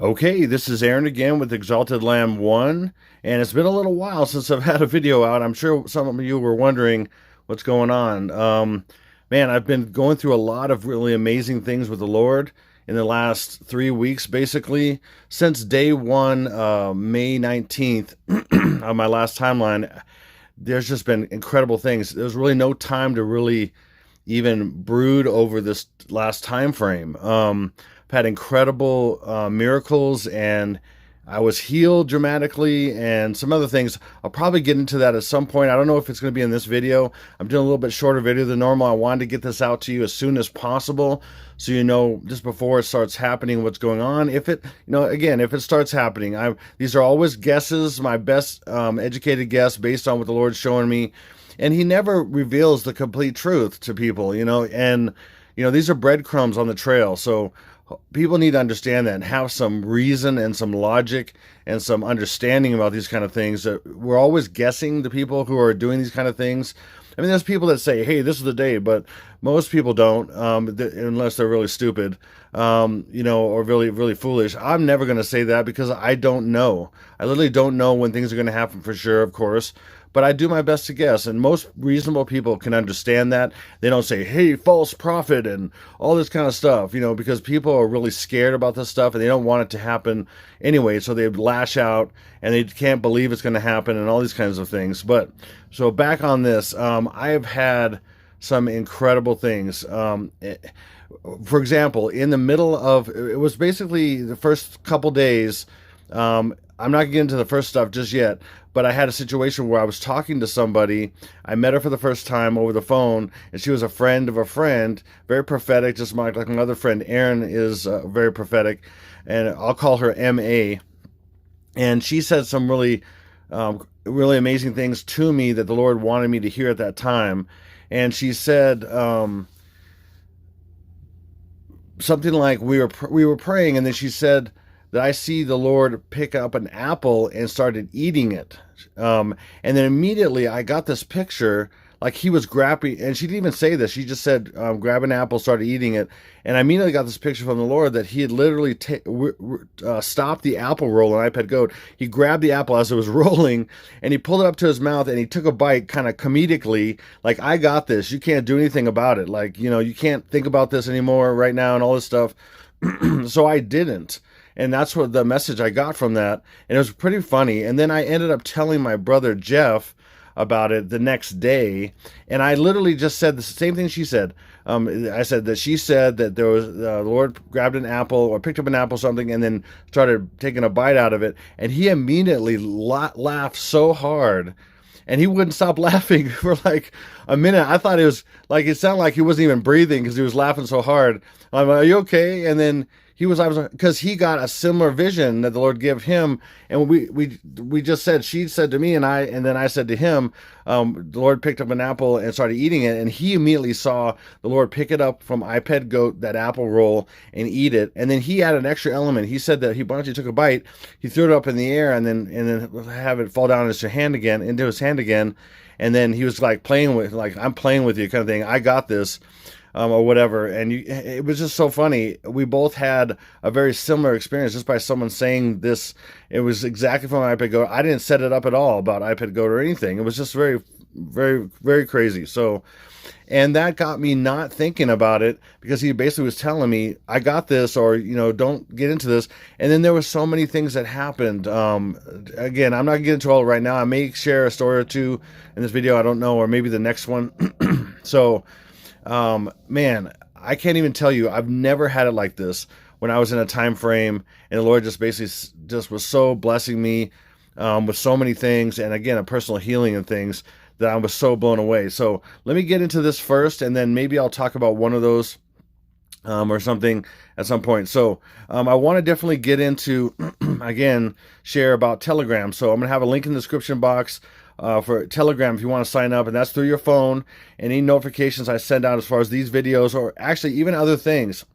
Okay, this is Aaron again with Exalted Lamb 1, and it's been a little while since I've had a video out. I'm sure some of you were wondering what's going on. Man, I've been going through a lot of really amazing things with the Lord in the last 3 weeks, basically. Since day one, May 19th, on my last timeline, there's just been incredible things. There's really no time to really even brood over this last time frame. I've had incredible miracles, and I was healed dramatically, and some other things. I'll probably get into that at some point. I don't know if it's going to be in this video. I'm doing a little bit shorter video than normal. I wanted to get this out to you as soon as possible, so you know just before it starts happening what's going on. If it, again, if it starts happening, these are always guesses, my best educated guess based on what the Lord's showing me. And he never reveals the complete truth to people, and these are breadcrumbs on the trail. So people need to understand that and have some reason and some logic and some understanding about these kind of things. We're always guessing the people who are doing these kind of things. I mean, there's people that say, hey, this is the day, but most people don't, unless they're really stupid, or really, really foolish. I'm never going to say that because I don't know. I literally don't know when things are going to happen for sure, of course. But I do my best to guess, and most reasonable people can understand that. They don't say, hey, false prophet, and all this kind of stuff, because people are really scared about this stuff, and they don't want it to happen anyway, so they lash out, and they can't believe it's going to happen, and all these kinds of things. But, so back on this, I have had some incredible things. For example, in the middle of, it was basically the first couple days, I'm not going to get into the first stuff just yet, but I had a situation where I was talking to somebody. I met her for the first time over the phone, and she was a friend of a friend, very prophetic, just like my other friend Aaron is very prophetic, and I'll call her M.A. And she said some really, really amazing things to me that the Lord wanted me to hear at that time. And she said something like, we were praying, and then she said that I see the Lord pick up an apple and started eating it. And then immediately I got this picture, like he was grabbing, and she didn't even say this. She just said, grab an apple, started eating it. And I immediately got this picture from the Lord that he had literally stopped the apple roll on iPad Goat. He grabbed the apple as it was rolling, and he pulled it up to his mouth, and he took a bite kind of comedically, like, I got this. You can't do anything about it. Like, you can't think about this anymore right now and all this stuff. So I didn't. And that's what the message I got from that. And it was pretty funny. And then I ended up telling my brother Jeff about it the next day. And I literally just said the same thing she said. I said that she said that there was, the Lord grabbed an apple or picked up an apple or something and then started taking a bite out of it. And he immediately laughed so hard. And he wouldn't stop laughing for like a minute. I thought it was like, it sounded like he wasn't even breathing because he was laughing so hard. I'm like, are you okay? And then because he got a similar vision that the Lord gave him, and we just said, she said to me, and then I said to him, the Lord picked up an apple and started eating it, and he immediately saw the Lord pick it up from iPad Goat, that apple roll, and eat it. And then he had an extra element. He said that he took a bite, he threw it up in the air, and then have it fall down into his hand again, and then he was like playing with, like, I'm playing with you kind of thing. I got this. Or whatever, and it was just so funny. We both had a very similar experience just by someone saying this. It was exactly from iPad Goat. I didn't set it up at all about iPad Goat or anything. It was just very, very, very crazy. So, and that got me not thinking about it because he basically was telling me, I got this, or, don't get into this. And then there were so many things that happened. Again, I'm not going to get into all right now. I may share a story or two in this video. I don't know, or maybe the next one. So, man, I can't even tell you, I've never had it like this when I was in a time frame, and the Lord just basically just was so blessing me with so many things, and again, a personal healing and things that I was so blown away. So let me get into this first, and then maybe I'll talk about one of those or something at some point. So I want to definitely get into, again, share about Telegram. So I'm going to have a link in the description box for Telegram if you want to sign up, and that's through your phone. Any notifications I send out as far as these videos, or actually even other things,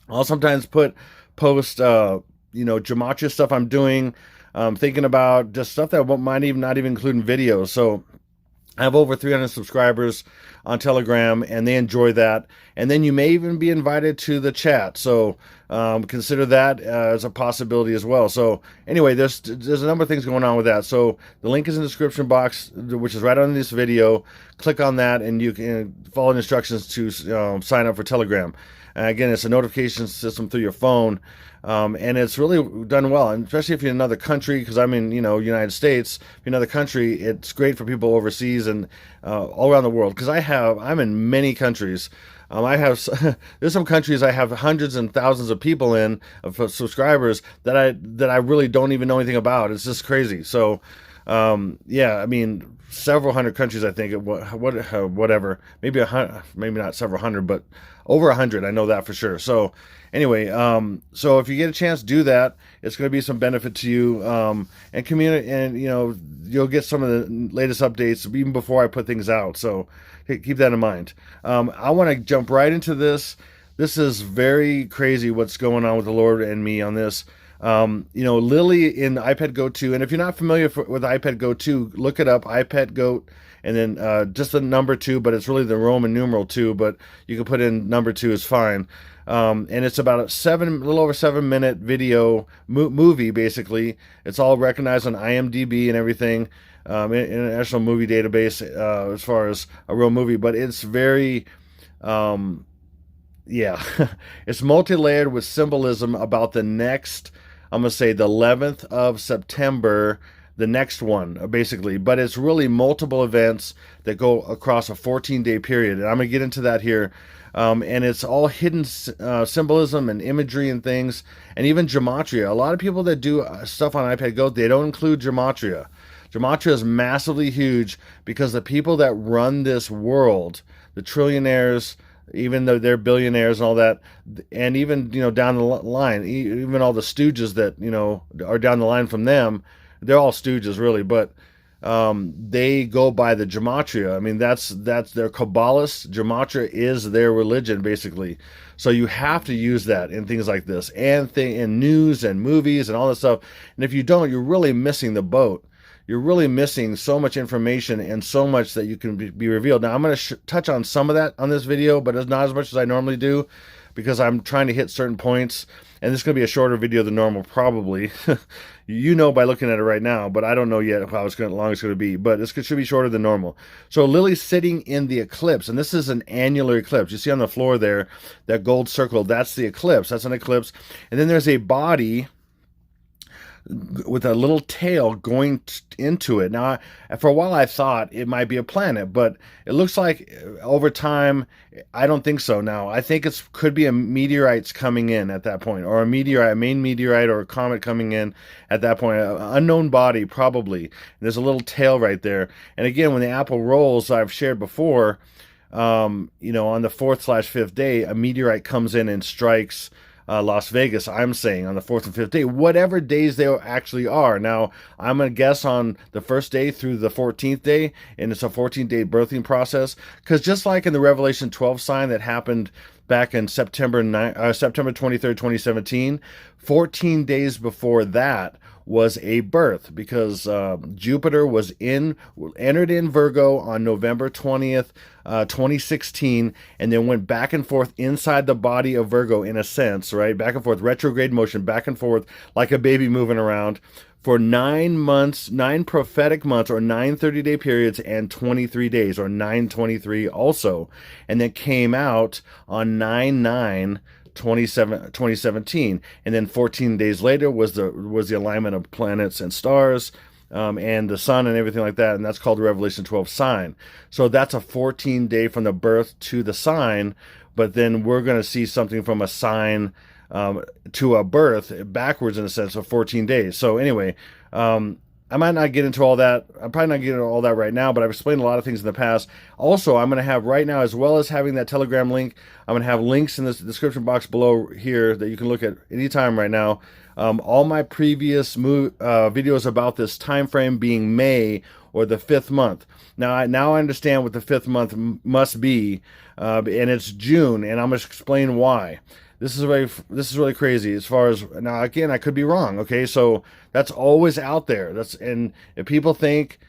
I'll sometimes post gematria stuff I'm doing, thinking about just stuff that might even not even include in videos. So I have over 300 subscribers on Telegram, and they enjoy that. And then you may even be invited to the chat. So consider that as a possibility as well. So anyway, there's a number of things going on with that. So the link is in the description box, which is right under this video. Click on that, and you can follow the instructions to sign up for Telegram. Again, it's a notification system through your phone, and it's really done well. And especially if you're in another country, because I'm in, United States. If you're in another country, it's great for people overseas and all around the world. Because I'm in many countries. There's some countries I have hundreds and thousands of people in, of subscribers that I really don't even know anything about. It's just crazy. So, yeah, I mean, several hundred countries, I think, whatever, maybe maybe not several hundred, but over 100. I know that for sure. So anyway, so if you get a chance, do that. It's going to be some benefit to you, and community, and you'll get some of the latest updates even before I put things out. So keep that in mind. I want to jump right into this. This is very crazy what's going on with the Lord and me on this. Lily in iPad Go 2, and if you're not familiar with iPad Go 2, look it up, iPad Go, and then just the number 2, but it's really the Roman numeral 2, but you can put in number 2 is fine. And it's about a little over 7-minute video movie, basically. It's all recognized on IMDb and everything, International Movie Database, as far as a real movie, but it's very, yeah, it's multi-layered with symbolism about the next, I'm going to say the 11th of September, the next one, basically. But it's really multiple events that go across a 14-day period. And I'm going to get into that here. And it's all hidden symbolism and imagery and things, and even gematria. A lot of people that do stuff on iPad Go, they don't include gematria. Gematria is massively huge because the people that run this world, the trillionaires, even though they're billionaires and all that, and even down the line, even all the stooges that are down the line from them, they're all stooges really, but they go by the gematria. I mean, that's their Kabbalists. Gematria is their religion, basically. So you have to use that in things like this, and in news and movies and all this stuff. And if you don't, you're really missing the boat. You're really missing so much information and so much that you can be revealed. Now, I'm going to touch on some of that on this video, but it's not as much as I normally do, because I'm trying to hit certain points. And this is going to be a shorter video than normal, probably. By looking at it right now, but I don't know yet how long it's going to be. But this should be shorter than normal. So Lily's sitting in the eclipse, and this is an annular eclipse. You see on the floor there, that gold circle, that's the eclipse. That's an eclipse. And then there's a body with a little tail going into it. Now, for a while I thought it might be a planet, but it looks like over time, I don't think so now. I think it could be a meteorite's coming in at that point, or a main meteorite or a comet coming in at that point. An unknown body, probably. And there's a little tail right there. And again, when the apple rolls, I've shared before, on the 4th/5th day, a meteorite comes in and strikes Las Vegas, I'm saying, on the 4th and 5th day, whatever days they actually are. Now, I'm going to guess on the 1st day through the 14th day, and it's a 14-day birthing process, because just like in the Revelation 12 sign that happened back in September 23rd, 2017, 14 days before that was a birth, because Jupiter entered in Virgo on November 20th, 2016, and then went back and forth inside the body of Virgo, in a sense, right? Back and forth, retrograde motion, back and forth, like a baby moving around, for 9 months, 9 prophetic months, or 9 30-day periods, and 23 days, or 9/23 also. And then came out on 9/9, 2017, and then 14 days later was the alignment of planets and stars, and the sun and everything like that, and that's called the Revelation 12 sign. So that's a 14-day from the birth to the sign, but then we're going to see something from a sign to a birth backwards, in a sense, of 14 days. So anyway, I might not get into all that. I'm probably not getting into all that right now, but I've explained a lot of things in the past. Also, I'm going to have right now, as well as having that Telegram link, I'm going to have links in the description box below here that you can look at anytime right now. All my previous videos about this time frame being May, or the 5th month. Now I understand what the 5th month must be, and it's June, and I'm going to explain why. This is really crazy. As far as now, again, I could be wrong. Okay, so that's always out there. And if people think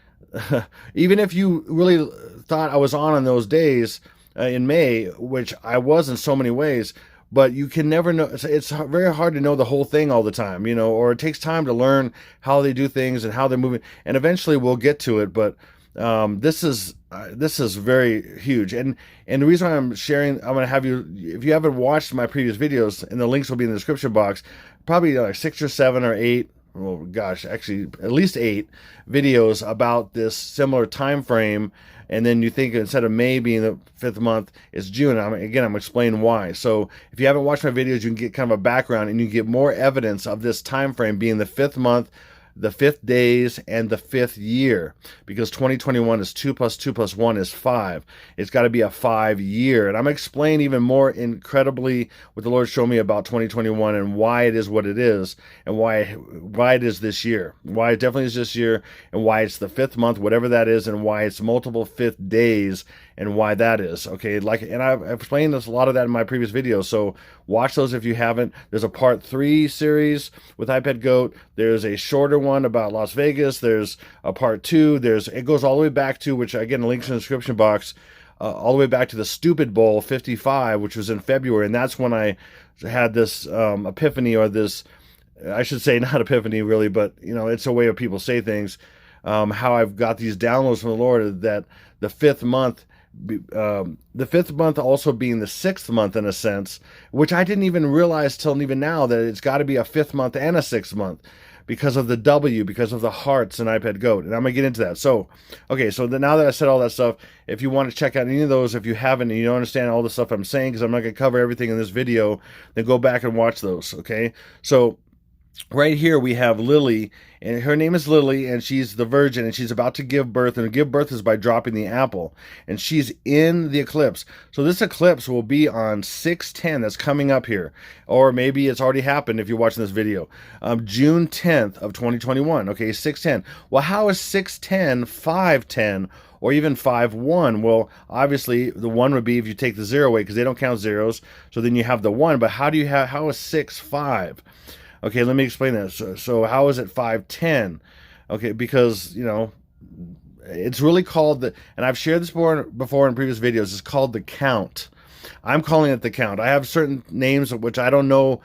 even if you really thought I was on those days in May, which I was in so many ways, but you can never know. It's very hard to know the whole thing all the time, or it takes time to learn how they do things and how they're moving. And eventually we'll get to it, but this is very huge. And the reason why I'm sharing, I'm going to have you, if you haven't watched my previous videos, and the links will be in the description box, probably like 6 or 7 or 8. Well, gosh, actually at least 8 videos about this similar time frame. And then you think instead of May being the 5th month, it's June. I'm explaining why. So if you haven't watched my videos, you can get kind of a background and you get more evidence of this time frame being the 5th month, the 5th days, and the 5th year, because 2021 is 2 plus 2 plus 1 is 5. It's got to be a 5 year. And I'm going to explain even more incredibly what the Lord showed me about 2021 and why it is what it is, and why it is this year, why it definitely is this year, and why it's the 5th month, whatever that is, and why it's multiple 5th days, and why that is. Okay, and I've explained a lot of that in my previous videos, so watch those if you haven't. There's a part 3 series with iPad Goat. There's a shorter one about Las Vegas. There's a part 2. It goes all the way back to, which again, links in the description box, all the way back to the Stupid Bowl 55, which was in February, and that's when I had this epiphany, or this, I should say not epiphany really, but it's a way of people say things, how I've got these downloads from the Lord that the 5th month, the 5th month also being the 6th month in a sense, which I didn't even realize till even now, that it's got to be a 5th month and a 6th month because of the W, because of the hearts in iPad Goat. And I'm going to get into that. So, okay, so now that I said all that stuff, if you want to check out any of those, if you haven't and you don't understand all the stuff I'm saying, because I'm not going to cover everything in this video, then go back and watch those, okay? So right here we have Lily, and her name is Lily, and she's the virgin, and she's about to give birth, and give birth is by dropping the apple, and she's in the eclipse. So this eclipse will be on 6/10, that's coming up here, or maybe it's already happened if you're watching this video, June 10th of 2021. Okay, 6/10. Well, how is 6/10 5/10 or even 5/1? Well, obviously the 1 would be if you take the 0 away, because they don't count zeros, so then you have the 1. But how is 6 5? Okay, let me explain that. So how is it 5/10? Okay, because, it's really called and I've shared this before in previous videos, it's called the count. I'm calling it the count. I have certain names which I don't know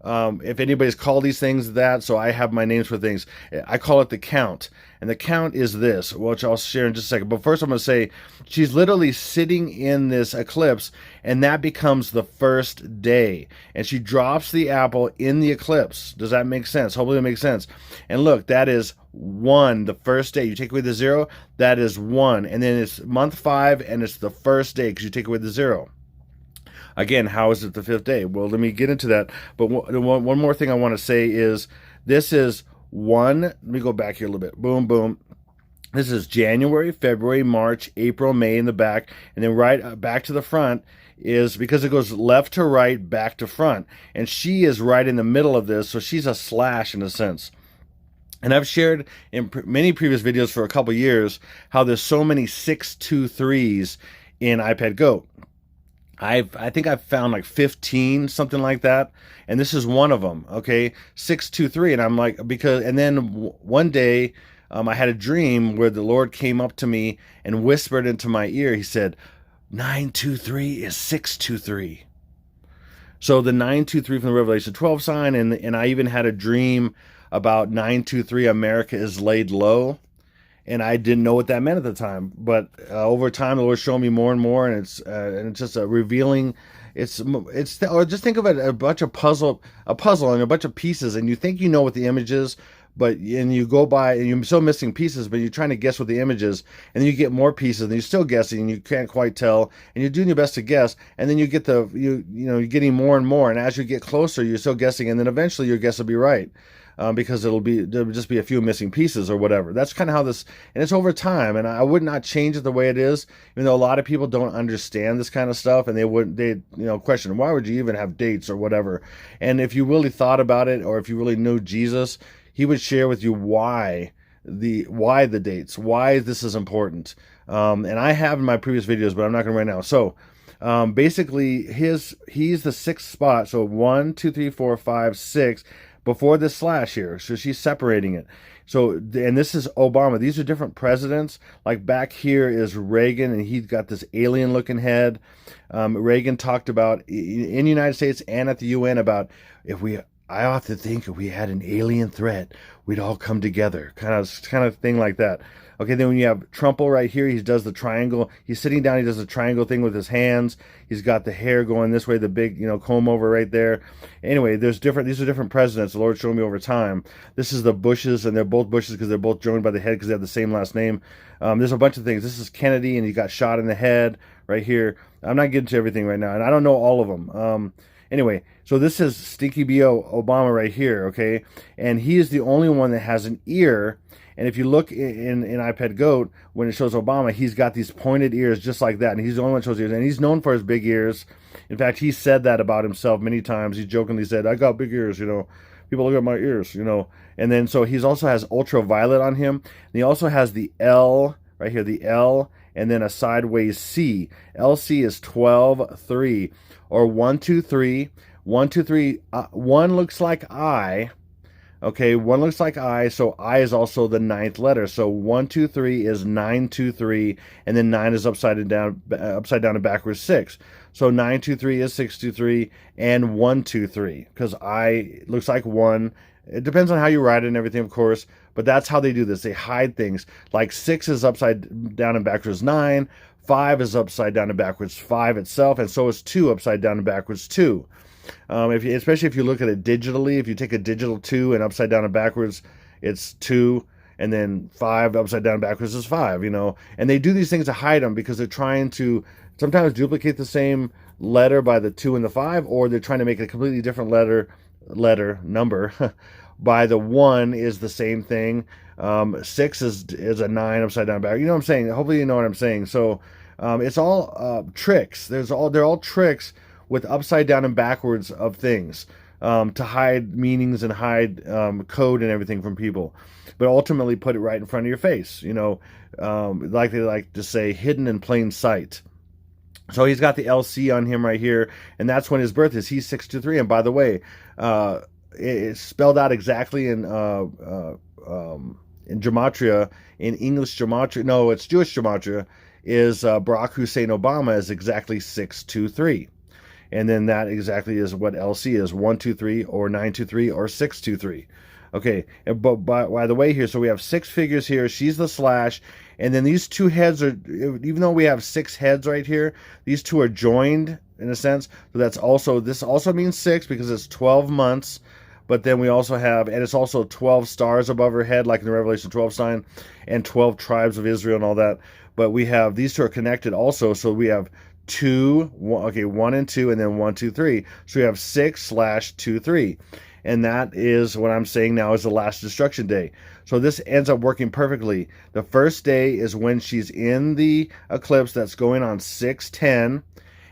if anybody's called these things that, so I have my names for things. I call it the count. And the count is this, which I'll share in just a second. But first I'm going to say, she's literally sitting in this eclipse, and that becomes the first day. And she drops the apple in the eclipse. Does that make sense? Hopefully it makes sense. And look, that is 1, the first day. You take away the 0, that is 1. And then it's month 5, and it's the first day, because you take away the 0. Again, how is it the 5th day? Well, let me get into that. But one more thing I want to say is, this is 1, let me go back here a little bit. Boom, boom. This is January, February, March, April, May in the back. And then right back to the front is, because it goes left to right, back to front. And she is right in the middle of this, so she's a slash in a sense. And I've shared in many previous videos for a couple years how there's so many 623s in iPad Goat. I think I've found like 15, something like that, and this is one of them. Okay, 623, and I'm like, and then one day I had a dream where the Lord came up to me and whispered into my ear. He said, 923 is 623. So the 923 from the Revelation 12 sign, and I even had a dream about 923, America is laid low. And I didn't know what that meant at the time, but over time, the Lord showed me more and more, and it's just a revealing. Or just think of it a puzzle and a bunch of pieces, and you think you know what the image is, and you go by and you're still missing pieces, but you're trying to guess what the image is, and then you get more pieces, and you're still guessing, and you can't quite tell, and you're doing your best to guess, and then you get you're getting more and more, and as you get closer, you're still guessing, and then eventually your guess will be right. Because there'll just be a few missing pieces or whatever. That's kind of how this, and it's over time, and I would not change it the way it is, even though a lot of people don't understand this kind of stuff, and they question, why would you even have dates or whatever? And if you really thought about it, or if you really knew Jesus, he would share with you why the dates, why this is important. And I have in my previous videos, but I'm not going to right now. So basically, he's the 6th spot. So 1, 2, 3, 4, 5, 6. before this slash here. So she's separating it. So, and this is Obama. These are different presidents. Like back here is Reagan, and he's got this alien looking head. Reagan talked about in the United States and at the UN about I often think if we had an alien threat, we'd all come together, kind of thing like that. Okay, then when you have Trump right here, he does the triangle. He's sitting down. He does the triangle thing with his hands. He's got the hair going this way, the big, comb over right there. Anyway, these are different presidents. The Lord showed me over time. This is the Bushes, and they're both Bushes because they're both joined by the head because they have the same last name. There's a bunch of things. This is Kennedy, and he got shot in the head right here. I'm not getting to everything right now, and I don't know all of them. Anyway, so this is Stinky B.O. Obama right here, okay? And he is the only one that has an ear. And if you look in iPad Goat, when it shows Obama, he's got these pointed ears just like that. And he's the only one that shows ears. And he's known for his big ears. In fact, he said that about himself many times. He jokingly said, I got big ears, People look at my ears, And then so he also has ultraviolet on him. And he also has the L, right here, the L, and then a sideways C. LC is 12-3. Or 1-2-3. 1-2-3. 1 looks like I. Okay, 1 looks like I, so I is also the 9th letter. So 1-2-3 is 9-2-3, and then 9 is upside down and backwards 6. So 9-2-3 is 6-2-3 and 1-2-3 because I looks like 1. It depends on how you write it and everything, of course, but that's how they do this. They hide things. Like 6 is upside down and backwards 9. 5 is upside down and backwards 5 itself, and so is 2 upside down and backwards 2. Especially if you look at it digitally, if you take a digital 2 and upside down and backwards, it's 2, and then 5 upside down and backwards is 5, And they do these things to hide them because they're trying to sometimes duplicate the same letter by the 2 and the 5, or they're trying to make a completely different number by the 1 is the same thing. 6 is a 9 upside down and backwards. You know what I'm saying? Hopefully you know what I'm saying. So it's all tricks. They're all tricks with upside down and backwards of things to hide meanings and hide code and everything from people, but ultimately put it right in front of your face. Like they like to say, hidden in plain sight. So he's got the LC on him right here, and that's when his birth is. He's 6-3, and by the way, it's spelled out exactly in gematria, in English gematria. No, it's Jewish gematria. Is Barack Hussein Obama is exactly 6-2-3. And then that exactly is what LC is, 1-2-3 or 9-2-3 or 6-2-3. Okay, but by the way here, so we have 6 figures here. She's the slash, and then these 2 heads are, even though we have 6 heads right here, these 2 are joined in a sense. So this also means 6 because it's 12 months. But then we also have, and it's also 12 stars above her head, like in the Revelation 12 sign, and 12 tribes of Israel and all that. But we have, these 2 are connected also, so we have 1 and 2, and then 1, 2, 3. So we have 6/2-3. And that is what I'm saying now is the last destruction day. So this ends up working perfectly. The first day is when she's in the eclipse that's going on 6/10,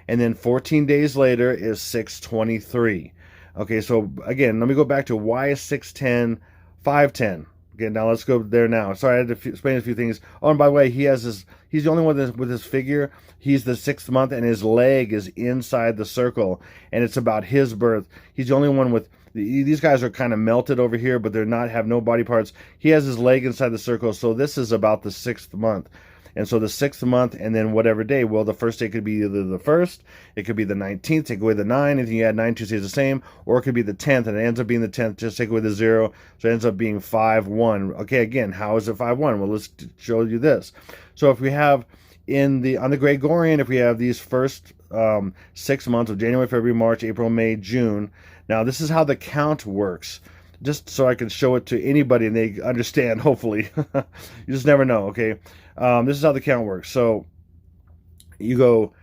and then 14 days later is 6/23. Okay, so again, let me go back to why is 6/10 5/10. Okay, now let's go there now. Sorry, I had to explain a few things. Oh, and by the way, he's the only one with his figure. He's the 6th month, and his leg is inside the circle, and it's about his birth. He's the only one with, these guys are kind of melted over here, but have no body parts. He has his leg inside the circle, so this is about the 6th month. And so the 6th month, and then whatever day. Well, the first day could be either the 1st, it could be the 19th, take away the 9, and you add 9, 2 stays the same, or it could be the 10th, and it ends up being the 10th, just take away the 0, so it ends up being 5/1. Okay, again, how is it 5/1? Well, let's show you this. So if we have on the Gregorian, if we have these first 6 months of January, February, March, April, May, June. Now, this is how the count works. Just so I can show it to anybody and they understand, hopefully. You just never know, okay? This is how the count works. So you go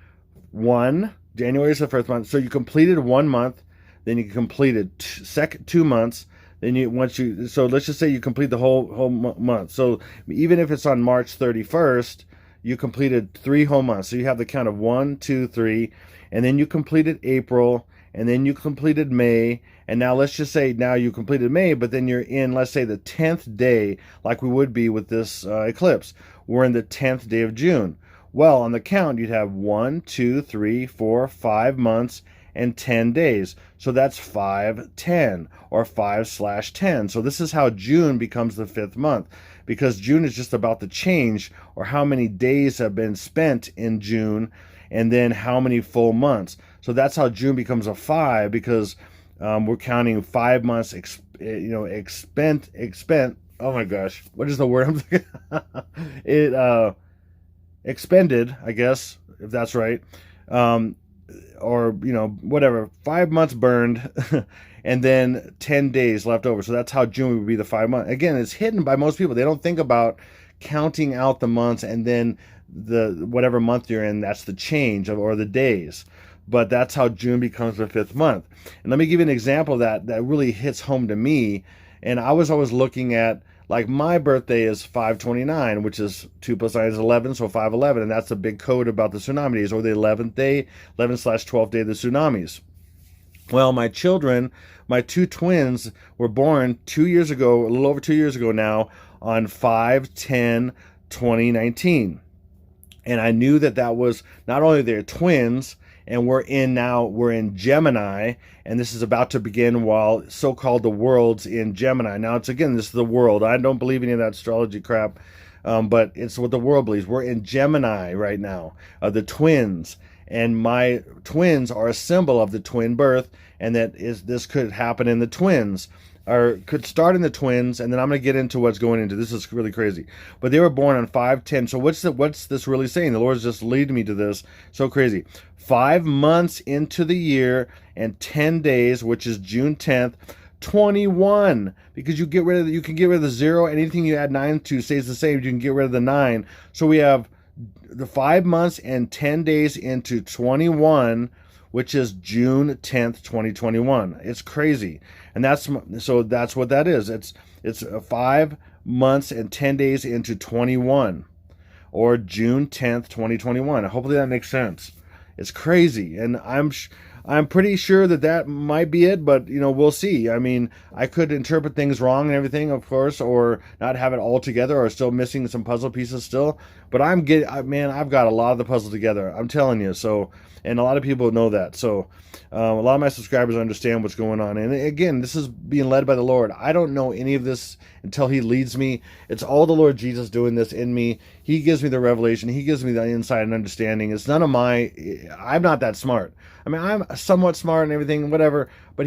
1, January is the first month. So you completed 1 month, then you completed 2 months. Then so let's just say you complete the whole month. So even if it's on March 31st, you completed 3 whole months. So you have the count of 1, 2, 3, and then you completed April, and then you completed May, and now let's just say now you completed May, but then you're in, let's say, the 10th day, like we would be with this eclipse. We're in the 10th day of June. Well, on the count, you'd have 1, 2, 3, 4, 5 months and 10 days. So that's 5/10 or 5/10. So this is how June becomes the 5th month, because June is just about the change, or how many days have been spent in June, and then how many full months. So that's how June becomes a 5, because we're counting 5 months, oh my gosh, what is the word I'm thinking? Expended, I guess, if that's right. Or, whatever, 5 months burned, and then 10 days left over. So that's how June would be the 5 months. Again, it's hidden by most people. They don't think about counting out the months and then the whatever month you're in, that's the change or the days. But that's how June becomes the 5th month. And let me give you an example that really hits home to me. And I was always looking at, like, my birthday is 5/29, which is 2 + 9 is 11, so 5/11, and that's a big code about the tsunami days, or the 11th day, 11/12th day of the tsunamis. Well, my children, my 2 twins, were born 2 years ago, a little over 2 years ago now, on 5/10/2019. And I knew that was not only their twins, and we're in Gemini, and this is about to begin while so-called the world's in Gemini. Now, this is the world. I don't believe any of that astrology crap, but it's what the world believes. We're in Gemini right now, the twins, and my twins are a symbol of the twin birth, and this could happen in the twins, or could start in the twins, and then I'm going to get into what's going into. This is really crazy. But they were born on 5/10. So what's this really saying? The Lord's just leading me to this. So crazy. 5 months into the year and 10 days, which is June 10th, 21. Because you can get rid of the 0. Anything you add 9 to stays the same. You can get rid of the 9. So we have the 5 months and 10 days into 21, which is June 10th, 2021. It's crazy. And that's what that is. It's 5 months and 10 days into 21, or June 10th, 2021. Hopefully that makes sense. It's crazy. And I'm pretty sure that might be it, but we'll see. I mean, I could interpret things wrong and everything, of course, or not have it all together, or still missing some puzzle pieces still. But I've got a lot of the puzzle together. I'm telling you. So, and a lot of people know that. So, a lot of my subscribers understand what's going on. And again, this is being led by the Lord. I don't know any of this until He leads me. It's all the Lord Jesus doing this in me. He gives me the revelation. He gives me the insight and understanding. It's none of I'm not that smart. I mean, I'm somewhat smart and everything, whatever, but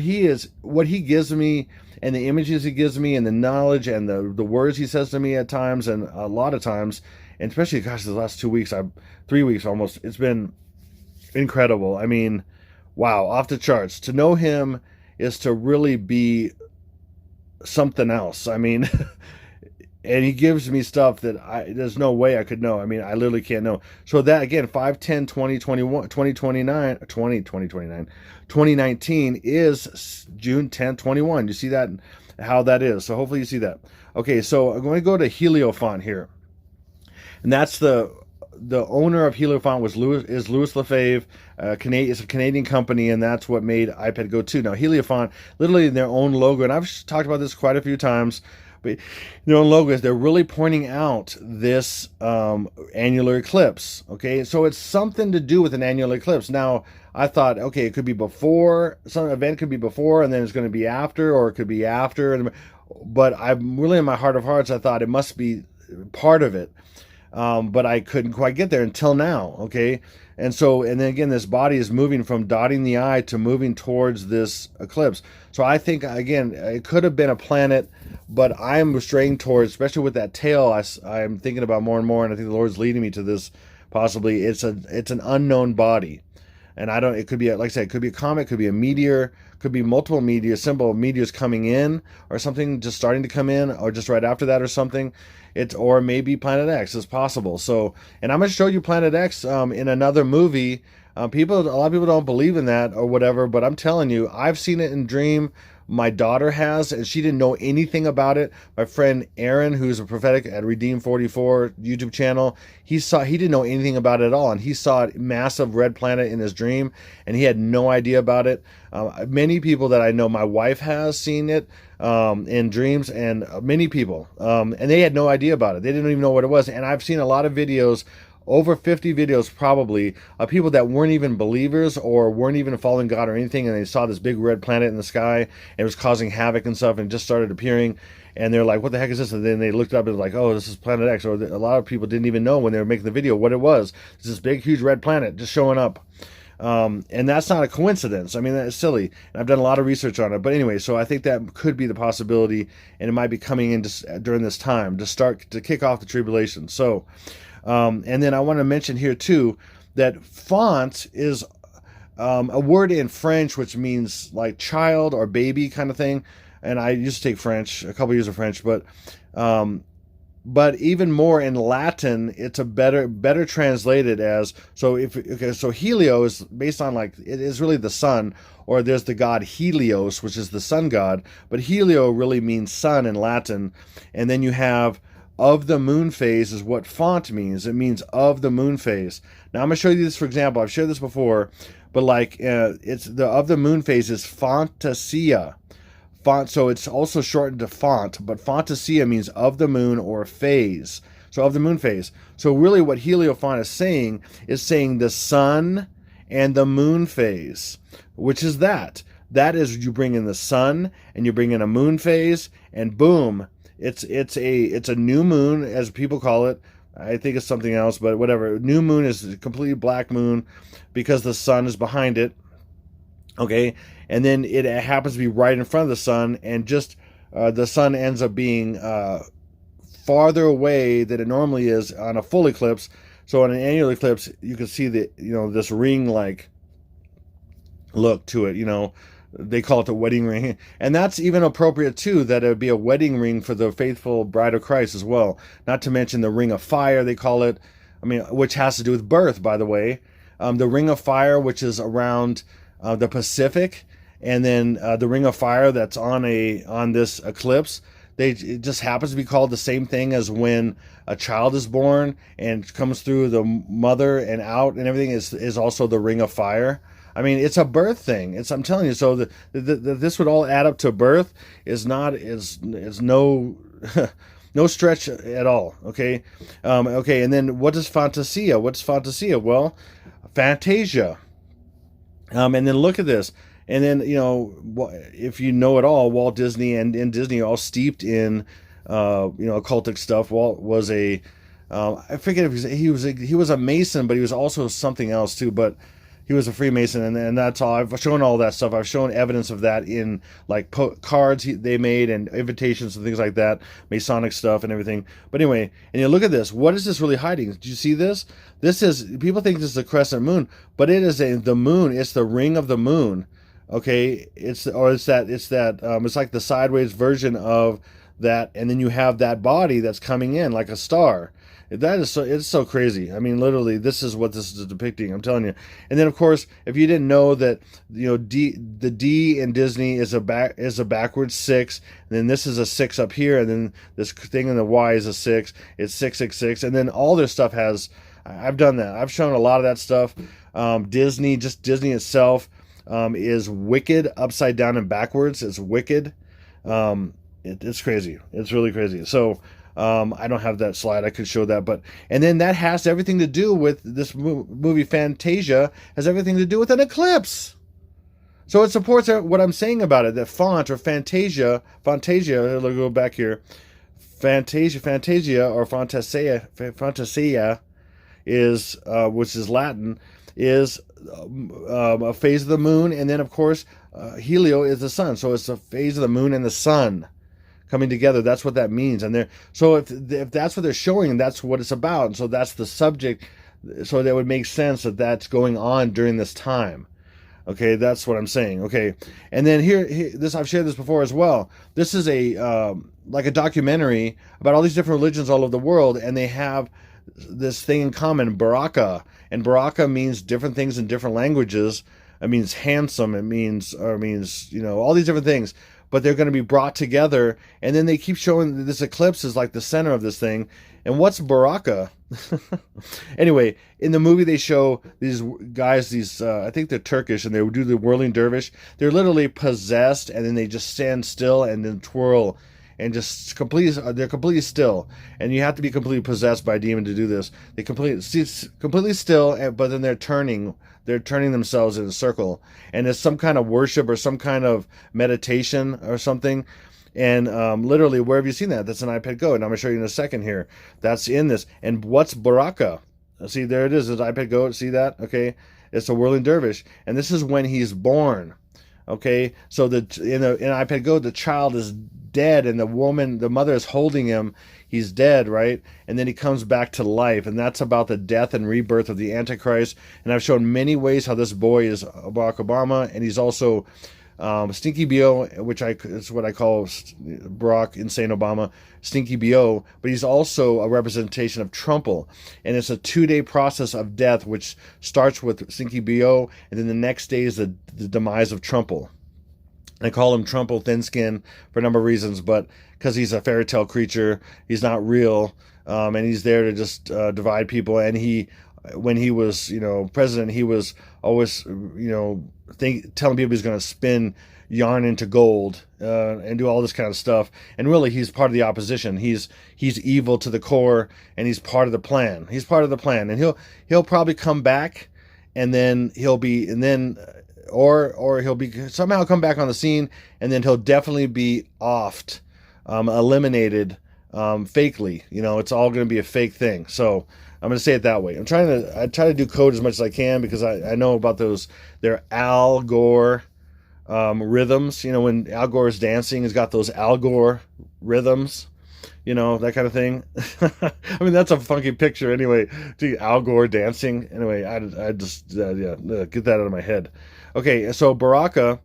what He gives me, and the images He gives me, and the knowledge, and the words He says to me at times, and a lot of times, and especially, gosh, the last 2 weeks, 3 weeks almost, it's been incredible. I mean, wow, off the charts. To know Him is to really be something else. I mean, and He gives me stuff that there's no way I could know. I mean, I literally can't know. So that, again, 5/10/2021, 2019 is June 10th, 21. You see that, how that is. So hopefully you see that. Okay, so I'm going to go to Helio-phant here. And that's the owner of Helio-phant is Louis Lefebvre. It's a Canadian company, and that's what made iPad Go 2. Now, Helio-phant, literally their own logo, and I've talked about this quite a few times, but their own logo is they're really pointing out this annular eclipse. Okay, so it's something to do with an annular eclipse. Now, I thought, okay, it could be before, some event could be before, and then it's going to be after, or it could be after. But I'm really, in my heart of hearts, I thought it must be part of it. But I couldn't quite get there until now, okay? And then again, this body is moving from dotting the I to moving towards this eclipse. So I think, again, it could have been a planet, but I'm straying towards, especially with that tail, I'm thinking about more and more, and I think the Lord's leading me to this, possibly. It's an unknown body. And it could be, like I said, it could be a comet, it could be a meteor, could be multiple meteors coming in, or something just starting to come in, or just right after that, or something. Or maybe Planet X is possible. So, and I'm going to show you Planet X in another movie. A lot of people don't believe in that or whatever, but I'm telling you, I've seen it in dream. My daughter has, and she didn't know anything about it. My friend Aaron, who's a prophetic at Redeem 44 YouTube channel, he didn't know anything about it at all, and he saw a massive red planet in his dream, and he had no idea about it. Many people that I know, my wife has seen it in dreams, and many people, and they had no idea about it. They didn't even know what it was. And I've seen a lot of videos over 50 videos probably of people that weren't even believers or weren't even following God or anything, and they saw this big red planet in the sky and it was causing havoc and stuff, and just started appearing, and they're like, what the heck is this? And then they looked up and like, oh, this is Planet X. Or a lot of people didn't even know when they were making the video what it was. It's this big huge red planet just showing up. And that's not a coincidence. I mean, that's silly. And I've done a lot of research on it. But anyway, so I think that could be the possibility, and it might be coming in during this time to kick off the tribulation. So, and then I want to mention here too that font is a word in French which means like child or baby kind of thing. And I used to take French, a couple years of French, but even more in Latin, it's a better translated as, so Helio is based on, like, it is really the sun, or there's the god Helios, which is the sun god, but Helio really means sun in Latin. And then you have of the moon phase is what font means. It means of the moon phase. Now I'm going to show you this, for example. I've shared this before, but like it's the of the moon phase is fantasia. Font, so it's also shortened to font, but fantasia means of the moon or phase. So of the moon phase. So really what Helio-phant is saying the sun and the moon phase, which is that. That is, you bring in the sun and you bring in a moon phase, and boom, it's a new moon, as people call it. I think it's something else, but whatever. New moon is a completely black moon because the sun is behind it. Okay, and then it happens to be right in front of the sun, and just the sun ends up being farther away than it normally is on a full eclipse. So on an annual eclipse, you can see this ring-like look to it. They call it the wedding ring, and that's even appropriate too. That it would be a wedding ring for the faithful bride of Christ as well. Not to mention the ring of fire, they call it. I mean, which has to do with birth, by the way. The ring of fire, which is around the Pacific, and then the ring of fire that's on this eclipse. It just happens to be called the same thing as when a child is born and comes through the mother and out and everything is also the ring of fire. I mean, it's a birth thing. I'm telling you. So this would all add up to birth is no no stretch at all. Okay, okay. And then what is fantasia? What's fantasia? Well, fantasia. And then look at this. And then, if you know it all, Walt Disney and Disney are all steeped in, occultic stuff. Walt was I forget if he was a Mason, but he was also something else too. But he was a Freemason, and that's all. I've shown all that stuff. I've shown evidence of that in like cards they made and invitations and things like that, Masonic stuff and everything. But anyway, and you look at this. What is this really hiding? Did you see this? People think this is a crescent moon, but it is the moon. It's the ring of the moon. Okay, it's like the sideways version of that, and then you have that body that's coming in like a star. It's so crazy. I mean, literally, this is what this is depicting. I'm telling you. And then, of course, if you didn't know that, the D in Disney is a backwards 6, and then this is a 6 up here, and then this thing in the Y is a 6. It's 666, and then all their stuff has. I've done that. I've shown a lot of that stuff. Disney itself is wicked upside down and backwards. It's wicked. It's crazy. It's really crazy. So. I don't have that slide. I could show that, and then that has everything to do with this movie. Fantasia has everything to do with an eclipse. So it supports what I'm saying about it. That font or fantasia. Let's go back here. Fantasia or fantasia is, which is Latin, is a phase of the moon, and then of course Helio is the sun. So it's a phase of the moon and the sun coming together. That's what that means. And so if that's what they're showing, that's what it's about. And so that's the subject. So that would make sense that that's going on during this time. Okay, that's what I'm saying. Okay, and then here this I've shared this before as well. This is like a documentary about all these different religions all over the world, and they have this thing in common, Baraka. And Baraka means different things in different languages. It means handsome. It means all these different things. But they're going to be brought together, and then they keep showing that this eclipse is like the center of this thing. And what's Baraka? Anyway, in the movie they show these guys, I think they're Turkish, and they do the whirling dervish. They're literally possessed, and then they just stand still and then twirl. and just they're completely still. And you have to be completely possessed by a demon to do this. They completely still, but then they're turning themselves in a circle, and it's some kind of worship or some kind of meditation or something. And literally, where have you seen that? That's an iPad Go, and I'm going to show you in a second here. That's in this. And what's Baraka? See, there it is. It's iPad Go. See that? Okay. It's a whirling dervish. And this is when he's born. Okay. So in iPad Go, the child is dead, and the mother is holding him. He's dead, right? And then he comes back to life. And that's about the death and rebirth of the Antichrist. And I've shown many ways how this boy is Barack Obama. And he's also Stinky BO, which is what I call Barack Insane Obama, Stinky BO, but he's also a representation of Trumple. And it's a 2-day process of death, which starts with Stinky BO, and then the next day is the demise of Trumple. I call him Trumple Thin Skin for a number of reasons, but because he's a fairy tale creature, he's not real, and he's there to just divide people. And when he was, president, he was always, telling people he's going to spin yarn into gold and do all this kind of stuff. And really, he's part of the opposition. He's evil to the core, and he's part of the plan. He's part of the plan, and he'll probably come back, and then he'll somehow come back on the scene, and then he'll definitely be offed, eliminated, fakely. It's all going to be a fake thing. So I'm going to say it that way. I try to do code as much as I can, because I know about those. They're Al Gore rhythms. When Al Gore is dancing, he's got those Al Gore rhythms, that kind of thing. I mean, that's a funky picture anyway. Al Gore dancing. Anyway, I just, get that out of my head. Okay, so Baraka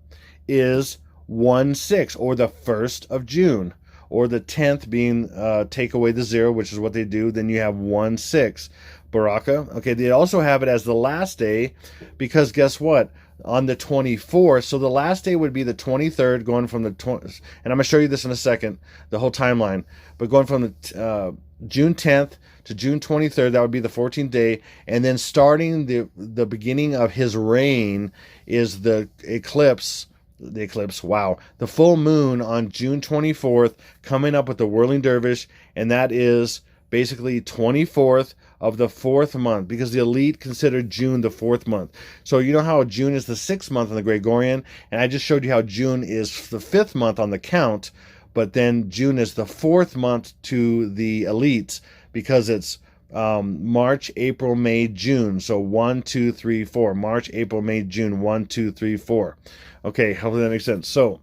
is 1/6, or the 1st of June. Or the 10th being take away the 0, which is what they do. Then you have 1/6. Baraka. Okay, they also have it as the last day, because guess what? On the 24th, so the last day would be the 23rd, going from the 20, and I'm going to show you this in a second, the whole timeline. But going from the June 10th to June 23rd, that would be the 14th day. And then starting the beginning of his reign is the eclipse. The full moon on June 24th, coming up with the whirling dervish, and that is basically 24th of the 4th month, because the elite consider June the 4th month. So you know how June is the 6th month in the Gregorian, and I just showed you how June is the 5th month on the count, but then June is the 4th month to the elites, because it's March, April, May, June. So 1, 2, 3, 4. March, April, May, June. 1, 2, 3, 4. Okay, hopefully that makes sense. So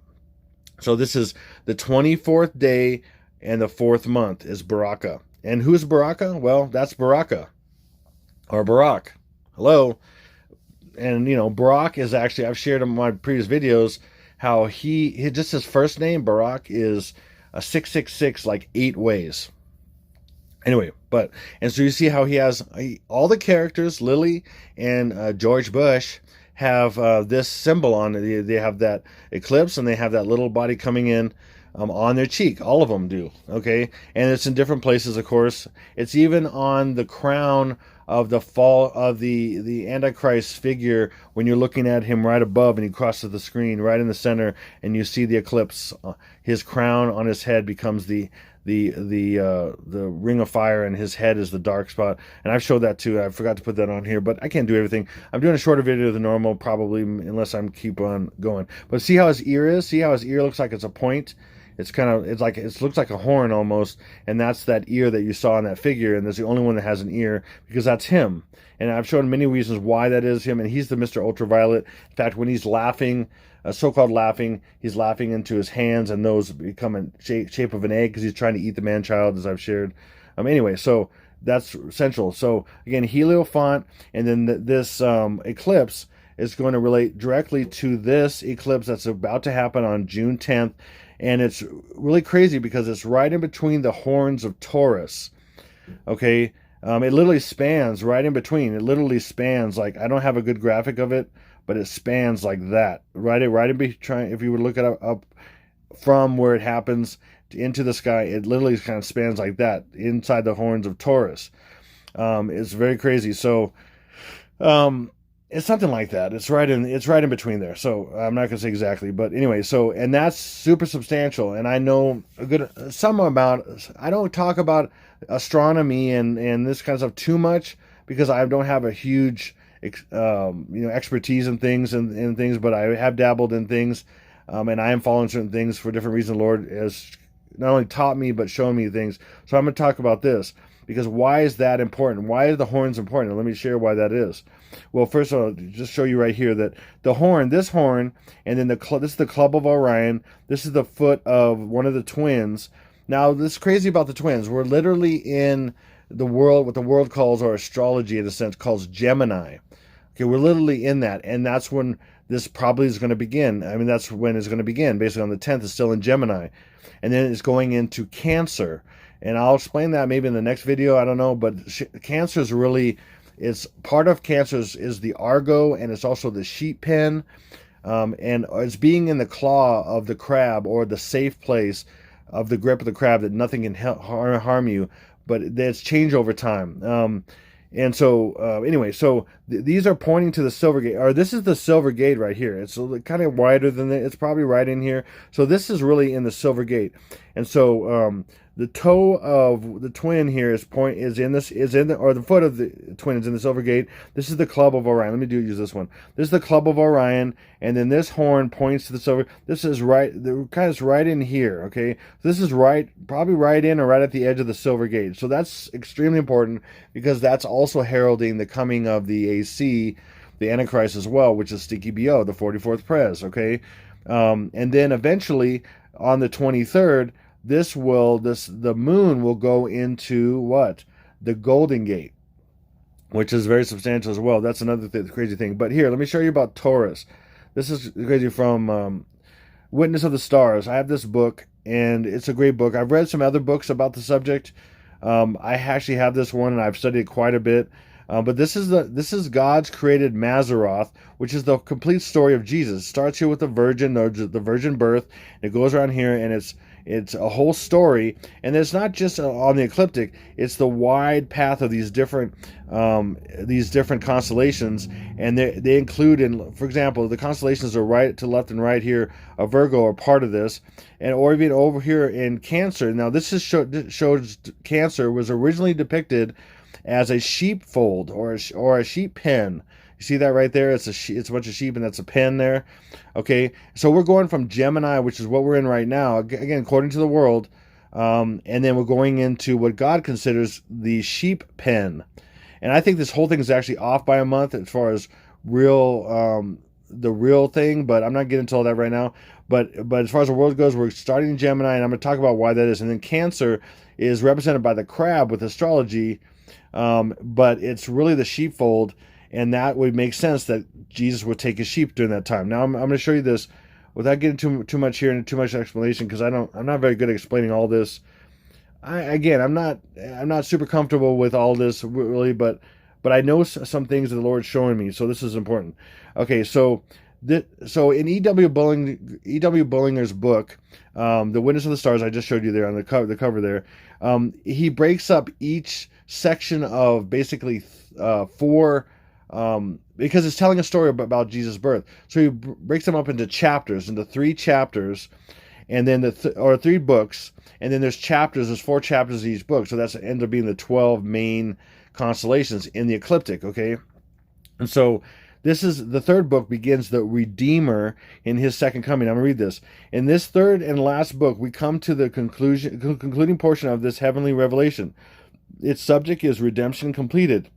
this is the 24th day, and the 4th month is Baraka. And who's Baraka? Well, that's Baraka, or Barak. Hello. And Barak is actually, I've shared in my previous videos how he just his first name, Barak, is a 666, like 8 ways. Anyway, and so you see how he has all the characters, Lily and George Bush, have this symbol on it. They have that eclipse, and they have that little body coming in on their cheek. All of them do. Okay, and it's in different places, of course. It's even on the crown of the fall of the Antichrist figure, when you're looking at him right above, and he crosses the screen right in the center, and you see the eclipse. His crown on his head becomes the ring of fire, and his head is the dark spot. And I've showed that too. I forgot to put that on here, but I can't do everything. I'm doing a shorter video than normal, probably, unless I'm keep on going. But see how his ear is? See how his ear looks like it's a point? It looks like a horn almost, and that's that ear that you saw in that figure, and that's the only one that has an ear, because that's him. And I've shown many reasons why that is him, and he's the Mr. Ultraviolet. In fact, when he's laughing, so-called laughing, he's laughing into his hands, and those become a shape of an egg, because he's trying to eat the man-child, as I've shared. Anyway, so that's central. So again, Helio-phant, and then this eclipse is going to relate directly to this eclipse that's about to happen on June 10th. And it's really crazy, because it's right in between the horns of Taurus. Okay, it literally spans right in between. It literally spans, like, I don't have a good graphic of it, but it spans like that. Right in between. If you would look it up from where it happens into the sky, it literally kind of spans like that inside the horns of Taurus. It's very crazy. So, and It's something like that. It's right in between there. So I'm not gonna say exactly, but anyway. So and that's super substantial. And I know a good some about. I don't talk about astronomy and this kind of stuff too much because I don't have a huge expertise in things and things, but I have dabbled in things, and I am following certain things for different reasons. The Lord has not only taught me but shown me things. So I'm going to talk about this because why is that important? Why are the horns important? Let me share why that is. Well, first of all, just show you right here that the horn, this horn, and then this is the club of Orion. This is the foot of one of the twins. Now, this is crazy about the twins. We're literally in the world, what the world calls, or astrology in a sense, calls Gemini. Okay, we're literally in that, and that's when this probably is going to begin. I mean, that's when it's going to begin. Basically, on the 10th, it's still in Gemini, and then it's going into Cancer. And I'll explain that maybe in the next video. I don't know, but Cancer is really, it's part of Cancer is the Argo, and it's also the sheep pen, and it's being in the claw of the crab, or the safe place of the grip of the crab that nothing can harm you, but it's changed over time. And so, anyway, so these are pointing to the Silver Gate, or this is the Silver Gate right here. It's kind of wider than it's probably right in here. So this is really in the Silver Gate, and so the toe of the twin here is the foot of the twin is in the Silver Gate. This is the club of Orion. Let me use this one. This is the club of Orion, and then this horn points to the silver. This is right in here. Okay, this is probably right in or right at the edge of the Silver Gate. So that's extremely important because that's also heralding the coming of the AC, the Antichrist as well, which is Sticky BO, the 44th Prez. Okay, and then eventually on the 23rd. The moon will go into what? The Golden Gate, which is very substantial as well. That's another crazy thing. But here, let me show you about Taurus. This is crazy from Witness of the Stars. I have this book, and it's a great book. I've read some other books about the subject. I actually have this one, and I've studied it quite a bit. But this is God's created Mazzaroth, which is the complete story of Jesus. It starts here with the virgin birth. It goes around here, and it's a whole story, and it's not just on the ecliptic. It's the wide path of these different constellations, and they include, for example, the constellations are right to left and right here. A Virgo are part of this, or even over here in Cancer. Now this shows Cancer was originally depicted as a sheepfold or a sheep pen. You see that right there? It's a bunch of sheep, and that's a pen there. Okay, so we're going from Gemini, which is what we're in right now, again, according to the world, and then we're going into what God considers the sheep pen. And I think this whole thing is actually off by a month as far as the real thing, but I'm not getting into all that right now. But as far as the world goes, we're starting in Gemini, and I'm going to talk about why that is. And then Cancer is represented by the crab with astrology, but it's really the sheepfold. And that would make sense that Jesus would take his sheep during that time. Now I'm going to show you this without getting too much here and too much explanation, because I'm not very good at explaining all this. I'm not super comfortable with all this really, but I know some things that the Lord's showing me, so this is important. Okay, so in E.W. Bullinger's book, The Witness of the Stars, I just showed you there on the cover there, he breaks up each section of basically four. Because it's telling a story about Jesus' birth. So he breaks them up into chapters, into 3 chapters, and then or 3 books, and then there's 4 chapters in each book. So that's ends up being the 12 main constellations in the ecliptic, okay? And so this is the 3rd book, begins the Redeemer in his second coming. I'm going to read this. In this 3rd and last book, we come to the concluding portion of this heavenly revelation. Its subject is redemption completed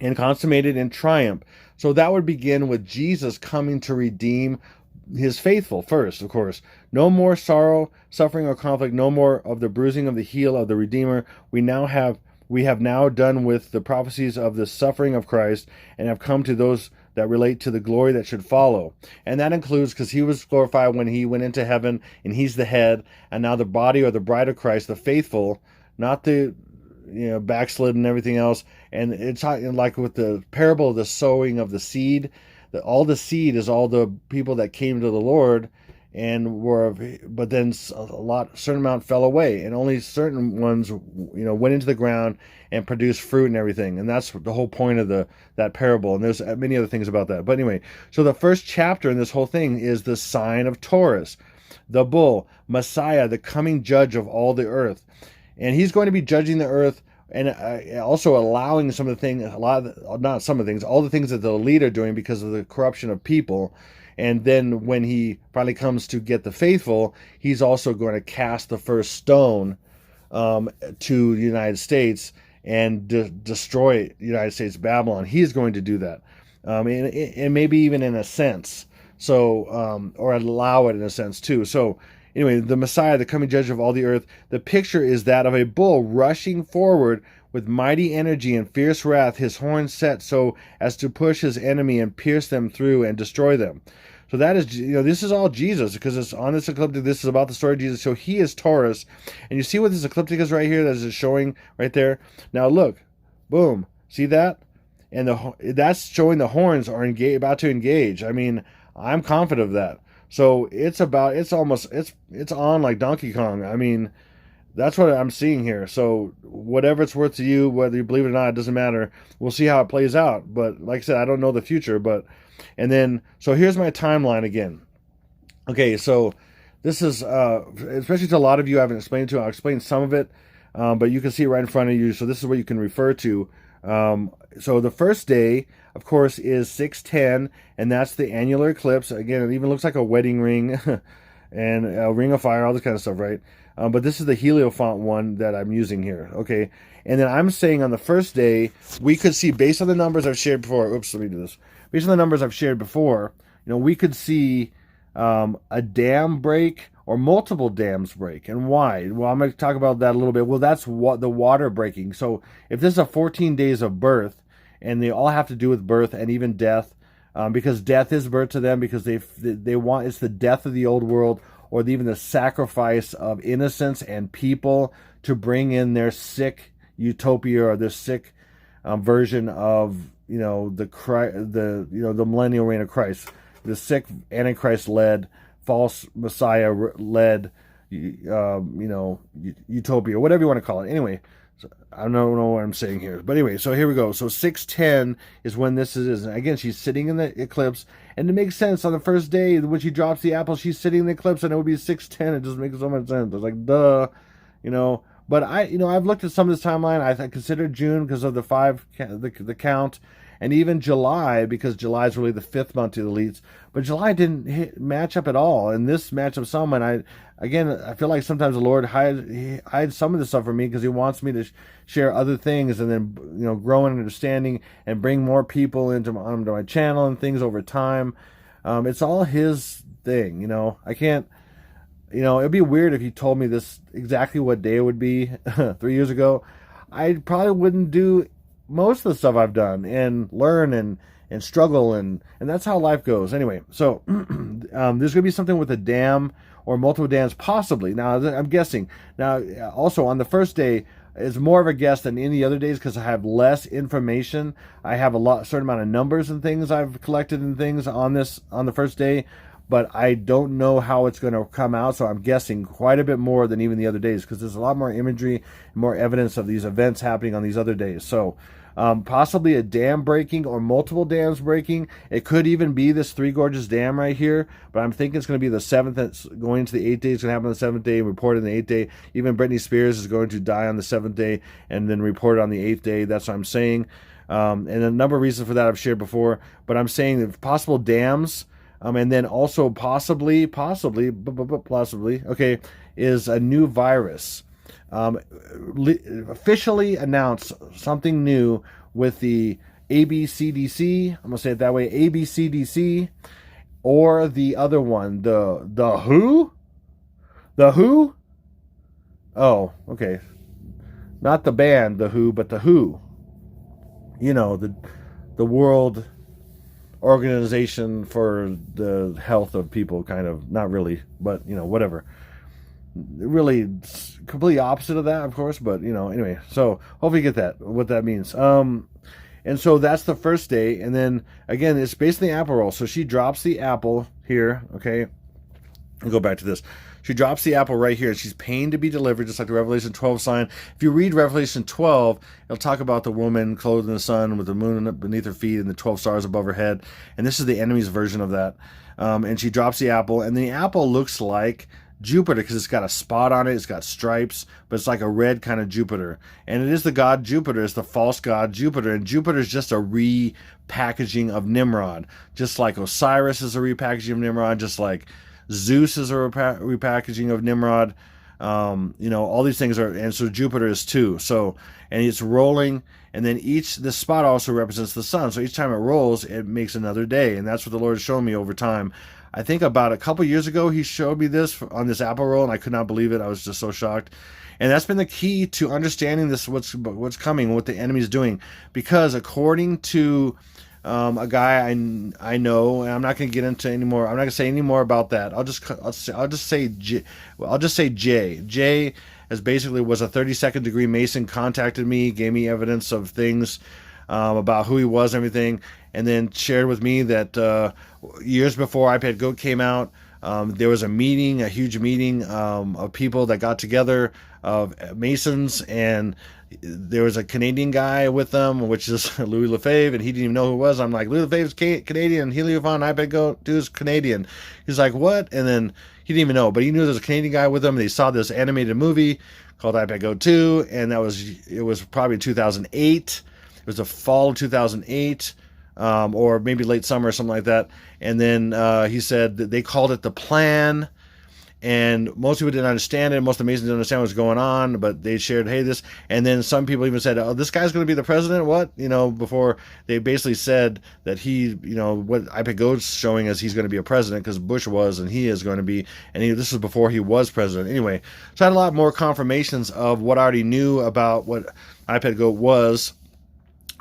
and consummated in triumph. So that would begin with Jesus coming to redeem his faithful first, of course. No more sorrow, suffering, or conflict. No more of the bruising of the heel of the Redeemer. We have now done with the prophecies of the suffering of Christ, and have come to those that relate to the glory that should follow. And that includes, because he was glorified when he went into heaven, and he's the head, and now the body, or the bride of Christ, the faithful, not the backslid and everything else. And it's like with the parable of the sowing of the seed, that all the seed is all the people that came to the Lord, but then certain amount fell away, and only certain ones, went into the ground and produced fruit and everything. And that's the whole point of that parable. And there's many other things about that. But anyway, so the first chapter in this whole thing is the sign of Taurus, the bull, Messiah, the coming judge of all the earth. And he's going to be judging the earth, and also allowing some of the things, not some of the things, all the things that the elite are doing because of the corruption of people. And then when he finally comes to get the faithful, he's also going to cast the first stone to the United States and destroy the United States, Babylon. He's going to do that, and maybe even in a sense, or allow it in a sense too. So anyway, the Messiah, the coming judge of all the earth, the picture is that of a bull rushing forward with mighty energy and fierce wrath, his horns set so as to push his enemy and pierce them through and destroy them. So that is, this is all Jesus, because it's on this ecliptic. This is about the story of Jesus. So he is Taurus. And you see what this ecliptic is right here that is showing right there? Now look, boom, see that? And that's showing the horns are about to engage. I mean, I'm confident of that. So it's on like Donkey Kong. I mean, that's what I'm seeing here. So whatever it's worth to you, whether you believe it or not, it doesn't matter. We'll see how it plays out. But like I said, I don't know the future. So here's my timeline again. Okay, so this is, especially to a lot of you I haven't explained to. I'll explain some of it, but you can see it right in front of you. So this is what you can refer to. So the first day, of course, is 6/10, and that's the annular eclipse. Again, it even looks like a wedding ring and a ring of fire, all this kind of stuff, right? But this is the Helio-phant one that I'm using here, okay? And then I'm saying on the first day, we could see, based on the numbers I've shared before, let me do this. Based on the numbers I've shared before, we could see a dam break or multiple dams break. And why? Well, I'm going to talk about that a little bit. Well, that's what the water breaking. So if this is a 14 days of birth, and they all have to do with birth and even death, because death is birth to them, because they want, it's the death of the old world, or even the sacrifice of innocence and people to bring in their sick utopia, or their sick version of the millennial reign of Christ, the sick antichrist led, false Messiah led, utopia, whatever you want to call it. Anyway, so I don't know what I'm saying here, but anyway, so here we go. So 6/10 is when this is. And again, she's sitting in the eclipse, and it makes sense on the first day when she drops the apple, she's sitting in the eclipse, and it would be 6/10. It doesn't make so much sense. It's like, duh, But I've looked at some of this timeline. I considered June because of the count, and even July, because July is really the 5th month to the elites. But July didn't match up at all, and this matched up some. And I feel like sometimes the Lord hides some of this stuff from me because He wants me to share other things, and then grow in understanding and bring more people onto my channel and things over time. It's all His thing, I can't. It'd be weird if He told me this exactly what day it would be 3 years ago. I probably wouldn't do most of the stuff I've done and learn and struggle, and that's how life goes. Anyway, so there's going to be something with a dam or multiple dams, possibly. Now, I'm guessing. Now, also on the first day, it's more of a guess than any other days because I have less information. I have certain amount of numbers and things I've collected and things on the first day, but I don't know how it's going to come out, so I'm guessing quite a bit more than even the other days because there's a lot more imagery and more evidence of these events happening on these other days. So possibly a dam breaking or multiple dams breaking. It could even be this Three Gorges Dam right here, but I'm thinking it's going to be the 7th that's going into the 8th day. It's going to happen on the 7th day and report on the 8th day. Even Britney Spears is going to die on the 7th day and then report on the 8th day. That's what I'm saying. And a number of reasons for that I've shared before, but I'm saying that possible dams, and then also possibly, okay, is a new virus. Officially announced something new with the ABCDC. I'm gonna say it that way, ABCDC, or the other one, the Who. Oh, okay, not the band, the Who, but the Who. The World Organization for the Health of People, kind of, not really, but whatever. Really completely opposite of that, of course, but anyway, so hopefully you get what that means. And so that's the first day, and then again, it's based on the apple roll. So she drops the apple here, okay, I'll go back to this. She drops the apple right here, and she's pained to be delivered, just like the Revelation 12 sign. If you read Revelation 12, it'll talk about the woman clothed in the sun with the moon beneath her feet and the 12 stars above her head. And this is the enemy's version of that. And she drops the apple, and the apple looks like Jupiter because it's got a spot on it, it's got stripes, but it's like a red kind of Jupiter. And it is the god Jupiter, it's the false god Jupiter. And Jupiter is just a repackaging of Nimrod. Just like Osiris is a repackaging of Nimrod, just like Zeus is a repackaging of Nimrod. All these things are, and so Jupiter is too. So, and it's rolling, and then this spot also represents the sun. So each time it rolls, it makes another day, and that's what the Lord has shown me over time. I think about a couple years ago, He showed me this on this apple roll, and I could not believe it. I was just so shocked. And that's been the key to understanding this, what's coming, what the enemy's doing, because according to a guy I know, and I'm not going to get into any more. I'm not going to say any more about that. I'll just say Jay. Jay as basically was a 32nd degree Mason, contacted me, gave me evidence of things about who he was, and everything, and then shared with me that years before iPad Goat came out, there was a huge meeting of people that got together, of Masons, and there was a Canadian guy with them, which is Louis Lefebvre, and he didn't even know who it was. I'm like, Louis Lefebvre's Canadian, Helio-phant, iPad Goat, dude's Canadian. He's like, what? And then he didn't even know, but he knew there was a Canadian guy with him, and he saw this animated movie called iPad Goat 2, and it was probably 2008. It was the fall of 2008, or maybe late summer or something like that. And then he said that they called it the plan, and most people didn't understand it. Most Masons didn't understand what was going on, but they shared, hey, this. And then some people even said, oh, this guy's going to be the president? What? Before they basically said that what iPad Goat's showing us, he's going to be a president because Bush was, and he is going to be. And this is before he was president. Anyway, so I had a lot more confirmations of what I already knew about what iPad Goat was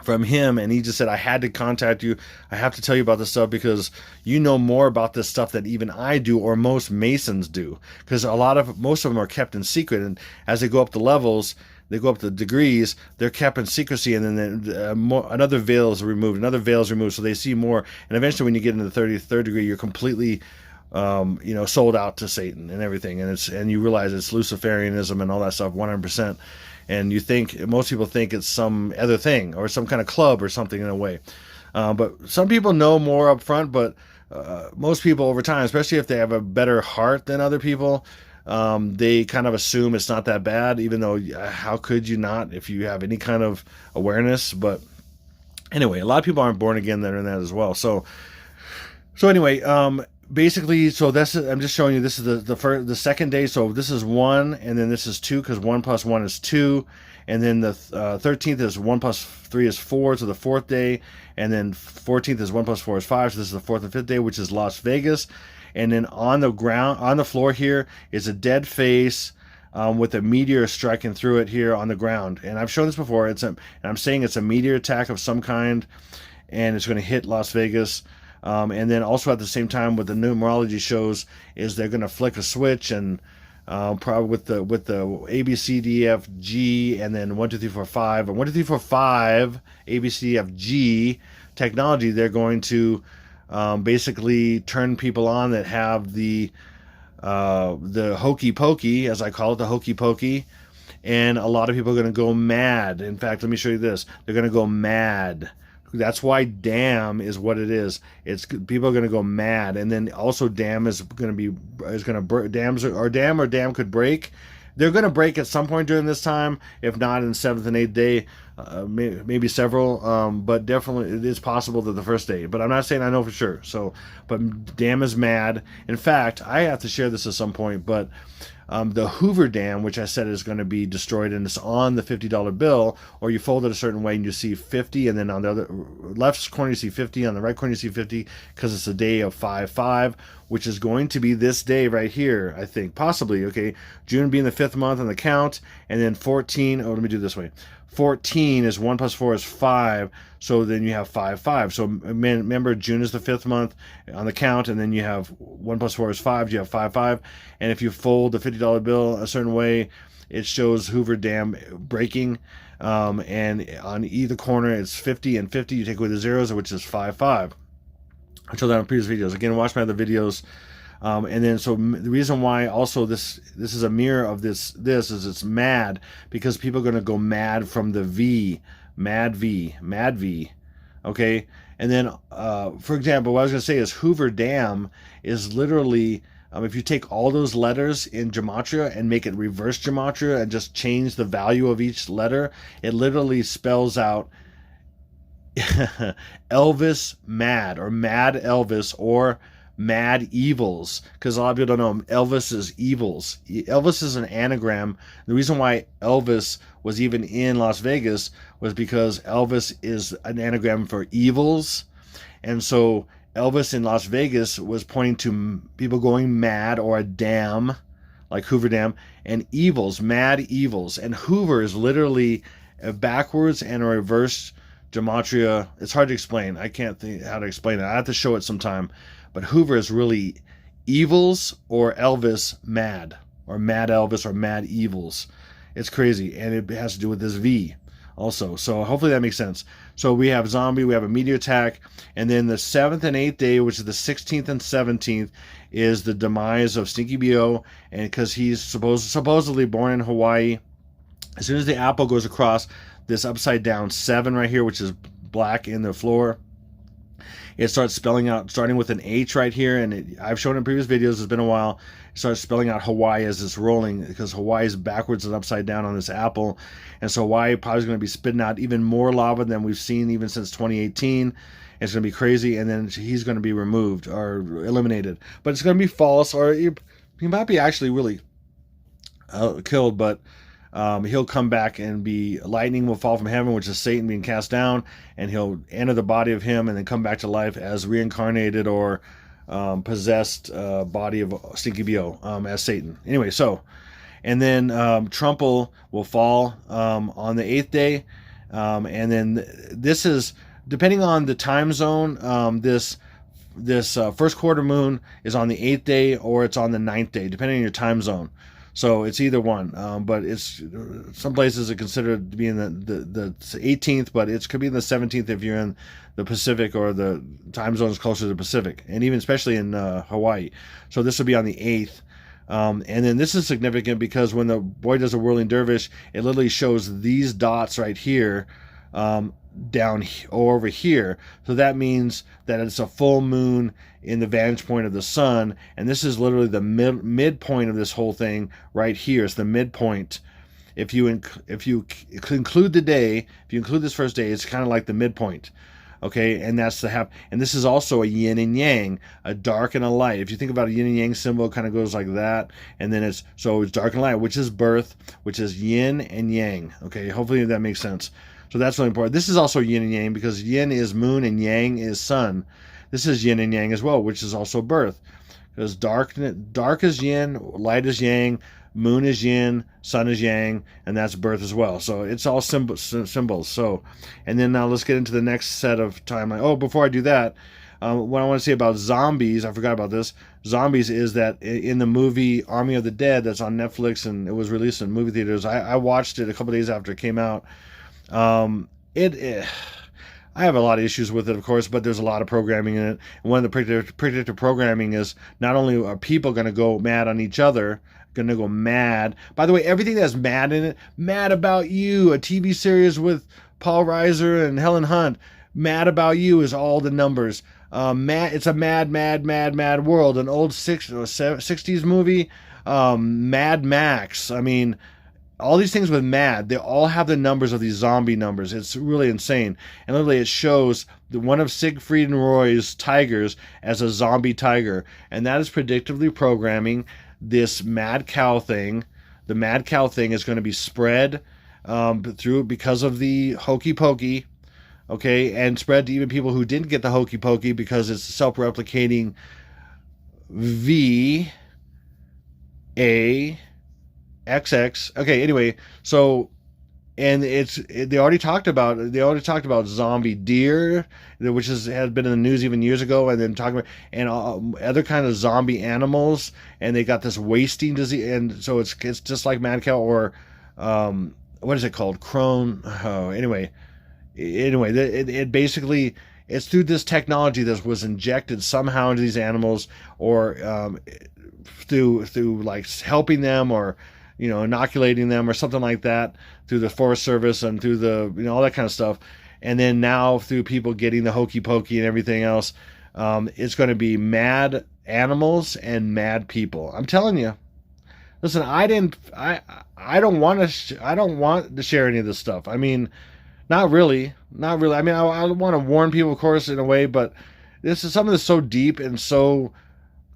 from him, and he just said, I had to contact you. I have to tell you about this stuff because you know more about this stuff than even I do, or most Masons do, because most of them are kept in secret, and as they go up the levels, they go up the degrees, they're kept in secrecy, and then another veil is removed, so they see more, and eventually when you get into the 33rd degree, you're completely sold out to Satan and everything, and you realize it's Luciferianism and all that stuff 100%. And most people think it's some other thing or some kind of club or something in a way. But some people know more up front, but most people over time, especially if they have a better heart than other people, they kind of assume it's not that bad, even though how could you not if you have any kind of awareness? But anyway, a lot of people aren't born again that are in that as well. So anyway, basically, so I'm just showing you, this is the second day. So this is 1, and then this is 2, because 1 plus 1 is 2, and then the 13th is 1 plus 3 is 4, so the 4th day, and then 14th is 1 plus 4 is 5, so this is the 4th and 5th day, which is Las Vegas. And then on the floor here is a dead face with a meteor striking through it here on the ground. And I've shown this before. And I'm saying it's a meteor attack of some kind, and it's going to hit Las Vegas. And then also at the same time, what the numerology shows is they're going to flick a switch, and probably with the A B C D F G, and then 1 2 3 4 5, or 1 2 3 4 5 A B C F G technology, they're going to basically turn people on that have the hokey pokey, as I call it, the hokey pokey, and a lot of people are going to go mad. In fact, let me show you this. They're going to go mad. That's why damn is what it is. People are going to go mad, and then also damn damn could break. They're going to break at some point during this time, if not in the 7th and 8th day, maybe several, but definitely it is possible that the first day. But I'm not saying I know for sure. So, but damn is mad. In fact, I have to share this at some point, but the Hoover Dam, which I said is going to be destroyed, and it's on the $50 bill, or you fold it a certain way and you see 50, and then on the other left corner you see 50, on the right corner you see 50, because it's a day of 5/5, which is going to be this day right here, I think, possibly. Okay, June being the 5th month on the count, and then 14. Oh, let me do it this way. 14 is 1 plus 4 is 5, so then you have 5/5. So remember, June is the 5th month on the count, and then you have 1 plus 4 is 5, you have 5/5. And if you fold the $50 bill a certain way, it shows Hoover Dam breaking, and on either corner it's 50 and 50. You take away the zeros, which is 5/5. I showed that in previous videos. Again, watch my other videos. And then so the reason why also this is a mirror of this is it's mad, because people are going to go mad from the mad V. Okay. And then, for example, what I was going to say is Hoover Dam is literally, if you take all those letters in gematria and make it reverse gematria and just change the value of each letter, it literally spells out Elvis mad, or mad Elvis, or mad evils, because a lot of people don't know Elvis is evils. Elvis is an anagram. The reason why Elvis was even in Las Vegas was because Elvis is an anagram for evils, and so Elvis in Las Vegas was pointing to people going mad, or a dam like Hoover Dam, and evils, mad evils. And Hoover is literally a backwards and a reverse gematria. It's hard to explain. I can't think how to explain it. I have to show it sometime. But Hoover is really evils, or Elvis mad, or mad Elvis, or mad evils. It's crazy, and it has to do with this V also. So hopefully that makes sense. So we have zombie, we have a meteor attack, and then the 7th and 8th day, which is the 16th and 17th, is the demise of Stinky BO, and because he's supposedly born in Hawaii. As soon as the apple goes across this upside down 7 right here, which is black in the floor, it starts spelling out, starting with an H right here, and I've shown it in previous videos, it's been a while. It starts spelling out Hawaii as it's rolling, because Hawaii is backwards and upside down on this apple, and so Hawaii probably is going to be spitting out even more lava than we've seen even since 2018. It's going to be crazy, and then he's going to be removed or eliminated. But it's going to be false, or he might be actually really killed, but he'll come back and be, lightning will fall from heaven, which is Satan being cast down, and he'll enter the body of him and then come back to life as reincarnated or possessed body of Stinky BO as Satan. Anyway, so, and then Trumple will fall on the 8th day, and then this is, depending on the time zone, this first quarter moon is on the 8th day, or it's on the 9th day, depending on your time zone. So it's either one, but it's, some places are considered to be in the 18th, but it could be in the 17th if you're in the Pacific, or the time zone is closer to the Pacific, and even especially in Hawaii. So this will be on the 8th. And then this is significant because when the boy does a whirling dervish, it literally shows these dots right here, down or over here. So that means that it's a full moon in the vantage point of the sun, and this is literally the midpoint of this whole thing right here. It's the midpoint. If you include the day, if you include this first day, it's kind of like the midpoint. Okay, and that's the and this is also a yin and yang, a dark and a light. If you think about a yin and yang symbol, it kind of goes like that, and then it's dark and light, which is birth, which is yin and yang. Okay, hopefully that makes sense. So that's really important. This is also yin and yang, because yin is moon and yang is sun. This is yin and yang as well, which is also birth. Because dark is yin, light is yang, moon is yin, sun is yang, and that's birth as well. So it's all symbols. So, and then now let's get into the next set of timeline. Oh, before I do that, what I want to say about zombies, I forgot about this. Zombies is that in the movie Army of the Dead that's on Netflix, and it was released in movie theaters. I watched it a couple days after it came out. I have a lot of issues with it, of course, but there's a lot of programming in it. And one of the predictive programming is not only are people going to go mad on each other, going to go mad. By the way, everything that's mad in it, Mad About You, a TV series with Paul Reiser and Helen Hunt, Mad About You is all the numbers. It's a mad world. An old 60s movie, Mad Max. I mean, all these things with mad, they all have the numbers of these zombie numbers. It's really insane. And literally it shows one of Siegfried and Roy's tigers as a zombie tiger. And that is predictively programming this mad cow thing. The mad cow thing is going to be spread because of the hokey pokey. Okay, and spread to even people who didn't get the hokey pokey, because it's self-replicating V A XX. Okay, anyway, so, and they already talked about zombie deer, which had been in the news even years ago, and then talking about other kind of zombie animals, and they got this wasting disease, and so it's just like mad cow, or what is it called, Crohn? Oh, anyway, it basically it's through this technology that was injected somehow into these animals, or through like helping them, or inoculating them or something like that, through the Forest Service and through the all that kind of stuff. And then now through people getting the hokey pokey and everything else, it's going to be mad animals and mad people. I'm telling you. Listen, I don't want to share any of this stuff. I mean, not really. Not really. I mean, I want to warn people, of course, in a way, but this is something that's so deep and so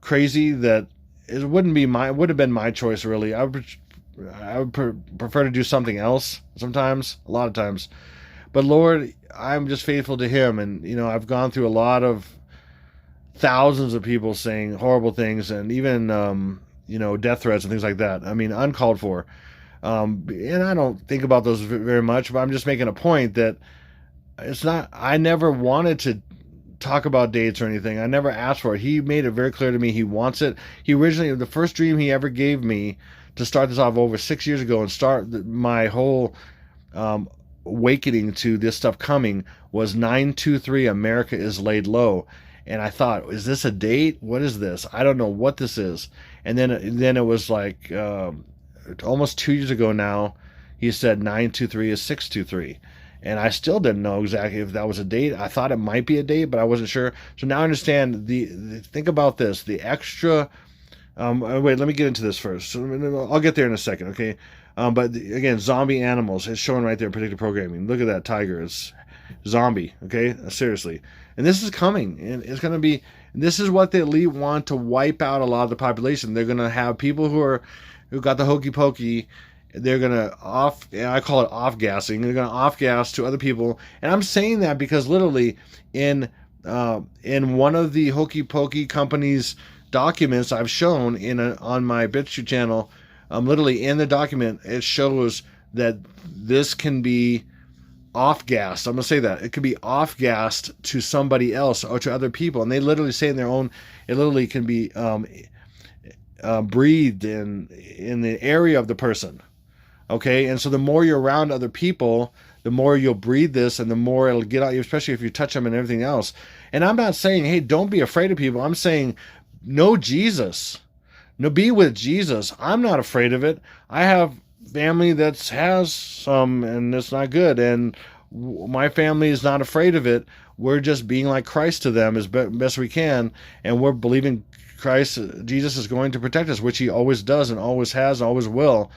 crazy that it would have been my choice, really. I would prefer to do something else sometimes, a lot of times. But Lord, I'm just faithful to Him, and I've gone through a lot of thousands of people saying horrible things, and even death threats and things like that. I mean, uncalled for. And I don't think about those very much, but I'm just making a point that it's not. I never wanted to talk about dates or anything. I never asked for it. He made it very clear to me He wants it. He originally, the first dream He ever gave me to start this off over 6 years ago and start my whole awakening to this stuff coming, was 923, America is laid low. And I thought, is this a date? What is this? I don't know what this is. And then it was like almost 2 years ago now, He said 923 is 623. And I still didn't know exactly if that was a date. I thought it might be a date, but I wasn't sure. So now I understand think about this, the extra. Wait, let me get into this first. I'll get there in a second, okay? But again, zombie animals. It's showing right there, predictive programming. Look at that tiger. It's zombie, okay? Seriously. And this is coming. And it's going to be, this is what the elite want to wipe out a lot of the population. They're going to have people who got the hokey pokey. They're going to I call it off-gassing. They're going to off-gas to other people. And I'm saying that because literally in one of the hokey pokey companies' documents I've shown on my BitChute channel, literally in the document, it shows that this can be off-gassed. I'm going to say that. It could be off-gassed to somebody else or to other people. And they literally say in their own, it literally can be breathed in the area of the person. Okay, and so the more you're around other people, the more you'll breathe this, and the more it'll get out you, especially if you touch them and everything else. And I'm not saying, hey, don't be afraid of people. I'm saying, know Jesus. No, be with Jesus. I'm not afraid of it. I have family that has some, and it's not good. And my family is not afraid of it. We're just being like Christ to them as best we can, and we're believing Jesus is going to protect us, which He always does and always has and always will.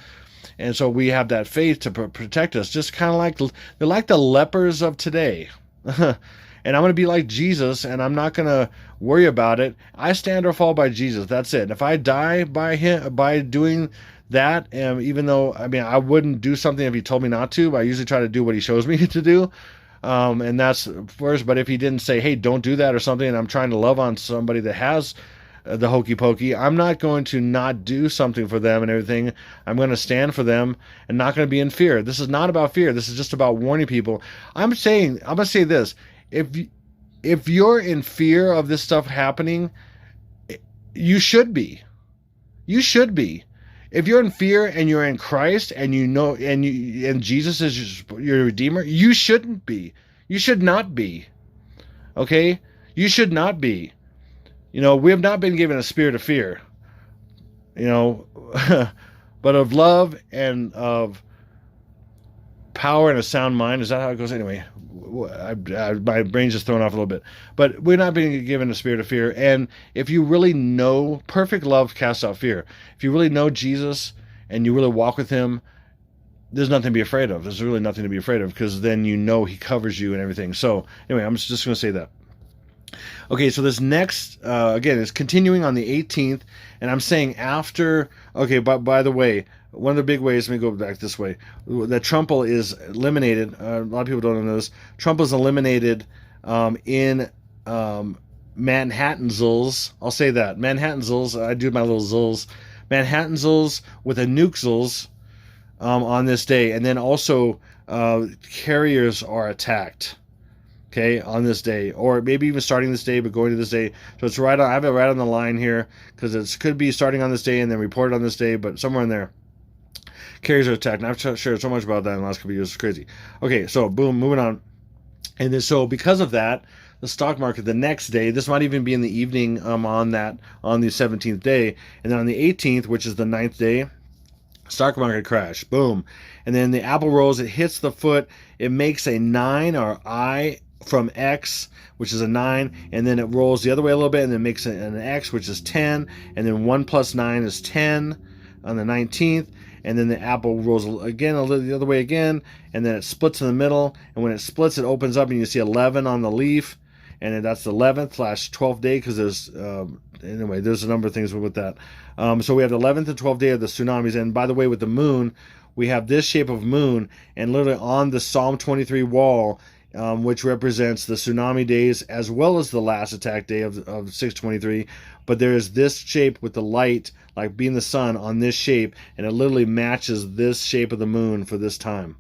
And so we have that faith to protect us, just kind of like they're like the lepers of today. And I'm going to be like Jesus, and I'm not going to worry about it. I stand or fall by Jesus. That's it. And if I die by Him, by doing that, even though, I mean, I wouldn't do something if He told me not to, but I usually try to do what He shows me to do. And that's first. But if He didn't say, hey, don't do that or something, and I'm trying to love on somebody that has the hokey pokey, I'm not going to not do something for them and everything. I'm going to stand for them and not going to be in fear. This is not about fear. This is just about warning people. I'm going to say this. If you're in fear of this stuff happening, you should be. You should be. If you're in fear and you're in Christ and and Jesus is your Redeemer, you shouldn't be. You should not be. Okay? You should not be. We have not been given a spirit of fear, but of love and of power and a sound mind. Is that how it goes? Anyway, my brain's just thrown off a little bit. But we're not being given a spirit of fear. And if you really know, perfect love casts out fear. If you really know Jesus and you really walk with Him, there's nothing to be afraid of. There's really nothing to be afraid of, because then He covers you and everything. So anyway, I'm just going to say that. Okay, so this next, again, is continuing on the 18th, and I'm saying after, okay, by the way, one of the big ways, let me go back this way, that Trumple is eliminated, a lot of people don't know this, Trump is eliminated in Manhattanzels, I'll say that, Manhattanzels, I do my little zils, Manhattanzels with a nukezels on this day, and then also carriers are attacked. Okay, on this day, or maybe even starting this day, but going to this day. So it's right on. I have it right on the line here, because it could be starting on this day and then reported on this day, but somewhere in there, carriers are attacked. And I've shared so much about that in the last couple of years. It's crazy. Okay, so boom, moving on. And then, so because of that, the stock market the next day. This might even be in the evening on the 17th day. And then on the 18th, which is the 9th day, stock market crash. Boom. And then the apple rolls, it hits the foot, it makes a 9 or I from X, which is a 9, and then it rolls the other way a little bit and then makes an X, which is 10, and then 1 plus 9 is 10 on the 19th, and then the apple rolls again a little the other way again, and then it splits in the middle, and when it splits, it opens up and you see 11 on the leaf, and that's the 11th/12th day, because there's anyway, there's a number of things with that. So we have the 11th and 12th day of the tsunamis, and by the way, with the moon, we have this shape of moon, and literally on the Psalm 23 wall, which represents the tsunami days as well as the last attack day of 623. But there is this shape with the light, like being the sun, on this shape, and it literally matches this shape of the moon for this time.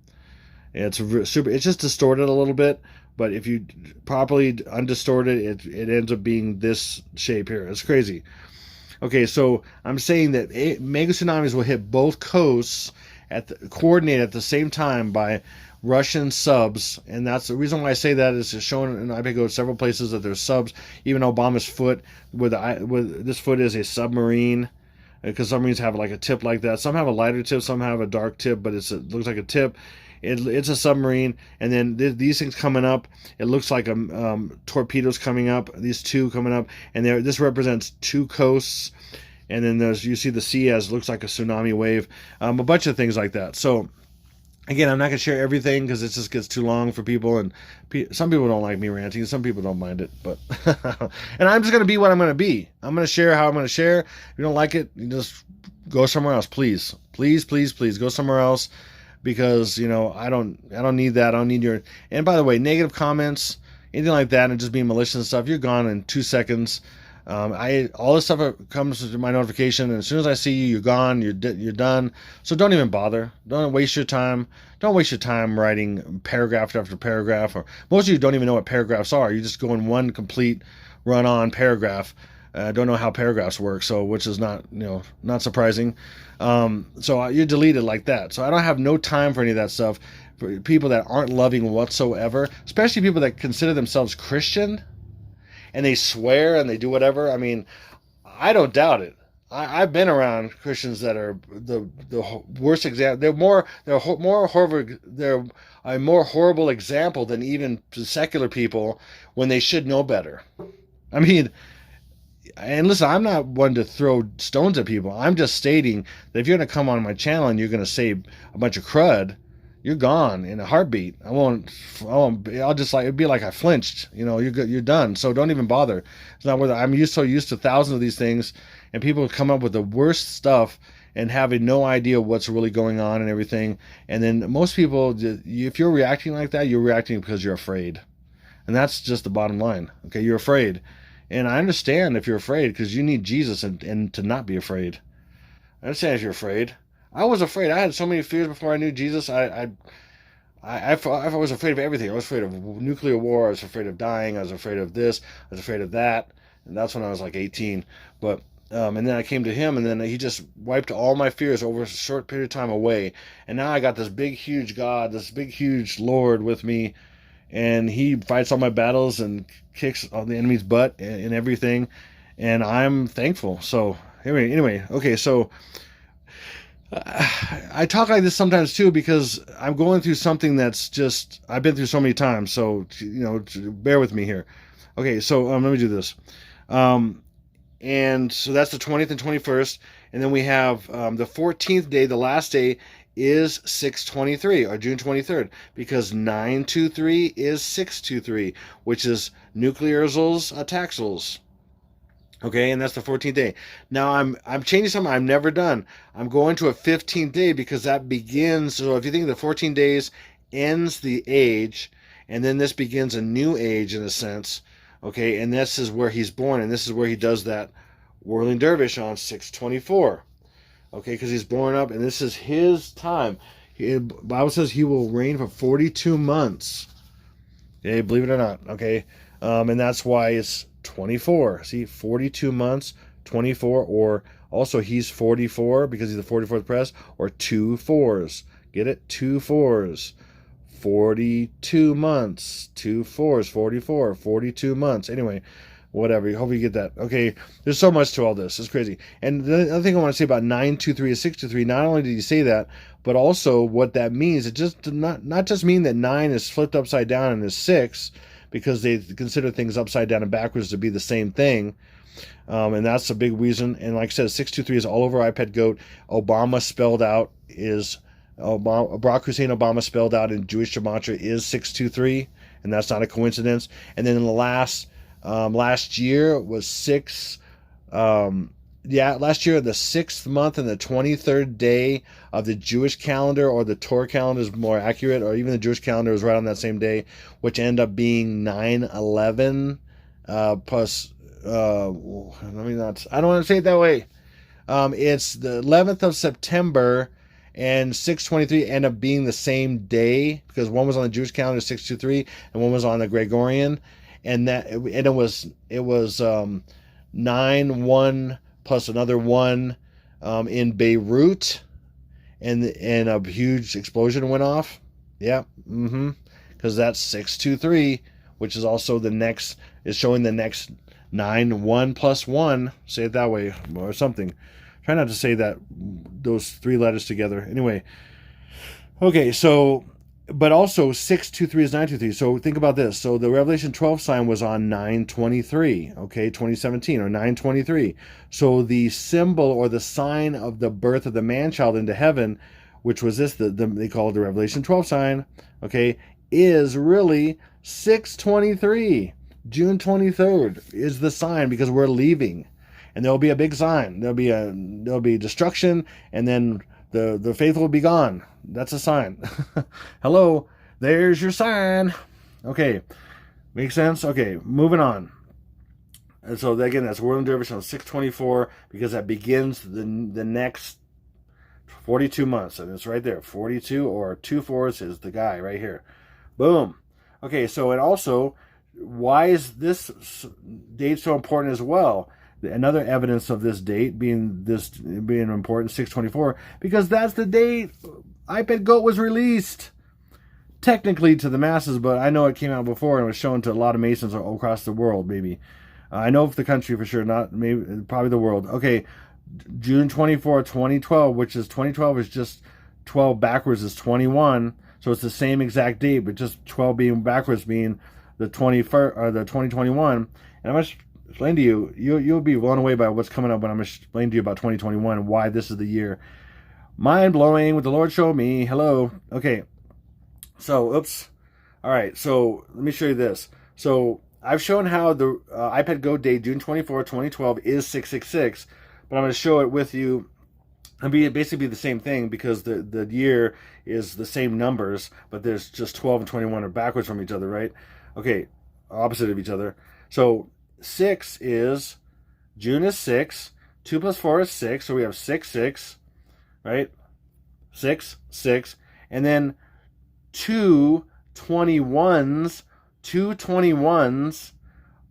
And it's super. It's just distorted a little bit, but if you properly undistort it, it ends up being this shape here. It's crazy. Okay, so I'm saying that mega tsunamis will hit both coasts coordinated at the same time by Russian subs, and that's the reason why I say that is shown in IPEGO several places that there's subs. Even Obama's foot, with this foot is a submarine, because submarines have like a tip like that. Some have a lighter tip, some have a dark tip, but it looks like a tip. It's a submarine, and then these things coming up, it looks like torpedoes coming up. These two coming up, and this represents two coasts, and then you see the sea as looks like a tsunami wave, a bunch of things like that. So again, I'm not going to share everything because it just gets too long for people, and some people don't like me ranting, some people don't mind it, but and I'm just going to be what I'm going to be. I'm going to share how I'm going to share. If you don't like it, you just go somewhere else, please. Please, please, please go somewhere else, because I don't need that. I don't need your. And by the way, negative comments, anything like that, and just being malicious and stuff, you're gone in 2 seconds. All this stuff comes to my notification, and as soon as I see you, you're gone. You're done. So don't even bother. Don't waste your time. Don't waste your time writing paragraph after paragraph. Or most of you don't even know what paragraphs are. You just go in one complete run-on paragraph. Don't know how paragraphs work, so which is not surprising. So you delete it like that. So I don't have no time for any of that stuff. For people that aren't loving whatsoever, especially people that consider themselves Christian, and they swear and they do whatever. I mean, I don't doubt it. I've been around Christians that are the worst example. They're a more horrible example than even secular people when they should know better. I mean, and listen, I'm not one to throw stones at people. I'm just stating that if you're going to come on my channel and you're going to say a bunch of crud, you're gone in a heartbeat. I'll just it'd be like I flinched. You're done. So don't even bother. It's not worth it. I'm so used to thousands of these things, and people come up with the worst stuff and having no idea what's really going on and everything. And then most people, if you're reacting like that, you're reacting because you're afraid. And that's just the bottom line. Okay, you're afraid. And I understand if you're afraid, because you need Jesus and to not be afraid. I understand if you're afraid. I was afraid. I had so many fears before I knew Jesus. I was afraid of everything. I was afraid of nuclear war. I was afraid of dying. I was afraid of this. I was afraid of that. And that's when I was like 18. But and then I came to him, and then he just wiped all my fears over a short period of time away. And now I got this big, huge God, this big, huge Lord with me, and he fights all my battles and kicks all the enemy's butt and everything. And I'm thankful. So anyway, okay, so I talk like this sometimes too, because I'm going through something that's just I've been through so many times. So bear with me here. Okay, so let me do this. And so that's the 20th and 21st, and then we have the 14th day. The last day is 6/23 or June 23rd, because 9/23 is 6/23, which is nuclearzels ataxels. Okay, and that's the 14th day. Now I'm changing something I've never done. I'm going to a 15th day, because that begins. So if you think the 14 days ends the age, and then this begins a new age in a sense. Okay, and this is where he's born, and this is where he does that whirling dervish on 6/24. Okay, because he's born up, and this is his time. The Bible says he will reign for 42 months. Okay, believe it or not. Okay, and that's why it's 24. See, 42 months, 24, or also he's 44 because he's the 44th press, or 2 4s. Get it? 2 4s. 42 months. 2 4s, 44, 42 months. Anyway, whatever. Hope you get that. Okay, there's so much to all this. It's crazy. And the other thing I want to say about 923 is 623, not only did he say that, but also what that means. It just not just mean that 9 is flipped upside down and is 6, because they consider things upside down and backwards to be the same thing. And that's a big reason. And like I said, 623 is all over iPad Goat. Obama spelled out is Barack Hussein Obama spelled out in Jewish gematria is 623, and that's not a coincidence. And then in the last year was 6. Last year, the 6th month and the 23rd day of the Jewish calendar, or the Torah calendar is more accurate, or even the Jewish calendar was right on that same day, which ended up being 9/11 plus. I don't want to say it that way. It's the 11th of September, and 623 end up being the same day, because one was on the Jewish calendar 623 and one was on the Gregorian, and it was 9/1 plus another 1 in Beirut, and a huge explosion went off. Yeah, because that's 623, which is also is showing the next 9/1 plus 1. Say it that way or something. Try not to say those 3 letters together. Anyway, okay, so, but also 623 is 923. So think about this. So the Revelation 12 sign was on 9/23, okay, 2017, or 9/23. So the symbol or the sign of the birth of the man-child into heaven, which was this, they call it the Revelation 12 sign, okay, is really 6/23. June 23rd is the sign, because we're leaving. And there'll be a big sign. There'll be destruction, and then the faithful will be gone. That's a sign. Hello, there's your sign. Okay, makes sense? Okay, moving on. And so again, that's World Dervish on 6/24, because that begins the next 42 months. And it's right there. 42 or 2 4s is the guy right here. Boom. Okay, so, and also, why is this date so important as well? Another evidence of this date being important, 6/24, because that's the date iPad Goat was released. Technically to the masses, but I know it came out before and was shown to a lot of Masons across the world, maybe. I know of the country for sure, not maybe, probably the world. Okay, June 24, 2012, which is 2012 is just 12 backwards is 21, so it's the same exact date, but just 12 being backwards being the 21st or the 2021. And I'm going to explain to you, you'll be blown away by what's coming up when I'm going to explain to you about 2021 and why this is the year. Mind blowing what the Lord showed me. Hello. Okay. So, oops. All right. So let me show you this. So I've shown how the iPad Go date, June 24, 2012, is 666, but I'm going to show it with you. It'll basically be the same thing, because the year is the same numbers, but there's just 12 and 21 are backwards from each other, right? Okay, opposite of each other. So 6 is, June is 6, 2 plus 4 is 6, so we have 6, 6, right? 6, 6, and then 2 21s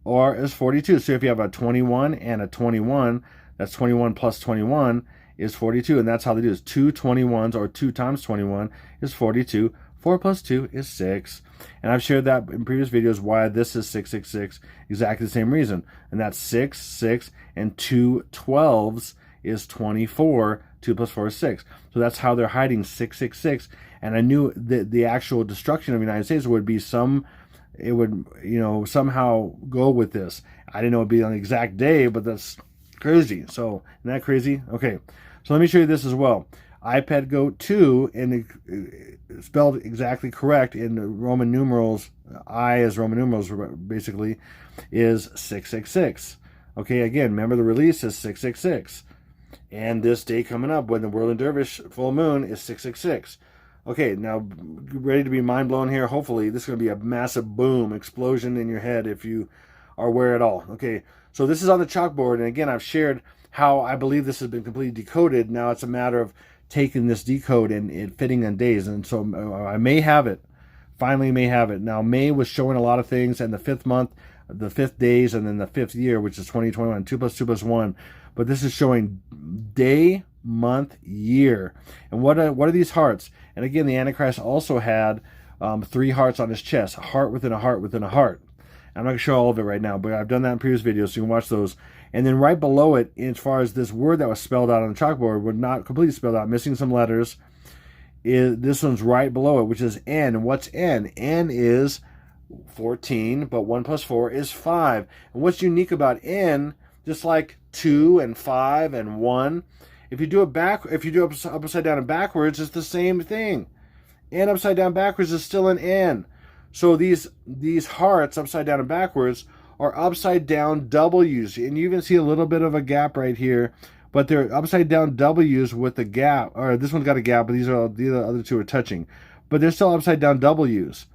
is 42. So if you have a 21 and a 21, that's 21 plus 21 is 42, and that's how they do it. 2 21s, or 2 times 21 is 42. 4 plus 2 is 6. And I've shared that in previous videos why this is 666, exactly the same reason. And that's 6, 6, and 2 12s is 24. 2 plus 4 is 6. So that's how they're hiding 666. And I knew that the actual destruction of the United States would be somehow go with this. I didn't know it would be on the exact day, but that's crazy. So, isn't that crazy? Okay. So let me show you this as well. iPad Go 2, and spelled exactly correct in Roman numerals, I as Roman numerals basically, is 666. Okay, again, remember the release is 666. And this day coming up when the Whirling Dervish full moon is 666. Okay, now ready to be mind blown here. Hopefully this is going to be a massive boom, explosion in your head if you are aware at all. Okay, so this is on the chalkboard, and again, I've shared how I believe this has been completely decoded. Now it's a matter of taking this decode and it fitting on days, and so I may have it. Finally may have it. Now May was showing a lot of things, and the 5th month, the 5th days, and then the 5th year, which is 2021, 2 plus 2 plus 1. But this is showing day, month, year. And what are these hearts? And again, the Antichrist also had 3 hearts on his chest, a heart within a heart within a heart. I'm not going to show all of it right now, but I've done that in previous videos, so you can watch those. And then right below it, as far as this word that was spelled out on the chalkboard, was not completely spelled out, missing some letters, this one's right below it, which is N. And what's N? N is 14, but 1 plus 4 is 5. And what's unique about N, just like 2 and 5 and 1, if you do it upside down and backwards, it's the same thing. N upside down backwards is still an N. So these hearts upside down and backwards are upside down W's. And you even see a little bit of a gap right here, but they're upside down W's with a gap. Or this one's got a gap, but the other two are touching. But they're still upside down W's.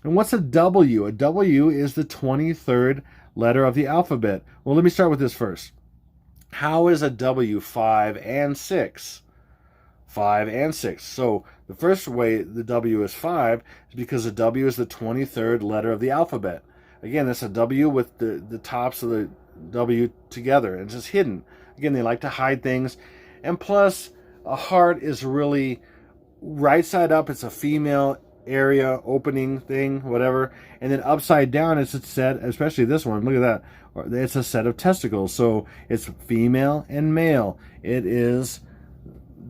And what's a W? A W is the 23rd letter of the alphabet. Well, let me start with this first. How is a W 5 and 6? 5 and 6. So the first way the W is 5 is because the W is the 23rd letter of the alphabet. Again, that's a W with the tops of the W together. And it's just hidden. Again, they like to hide things. And plus, a heart is really right side up. It's a female area, opening thing, whatever. And then upside down, it's a set, especially this one. Look at that. It's a set of testicles. So it's female and male. It is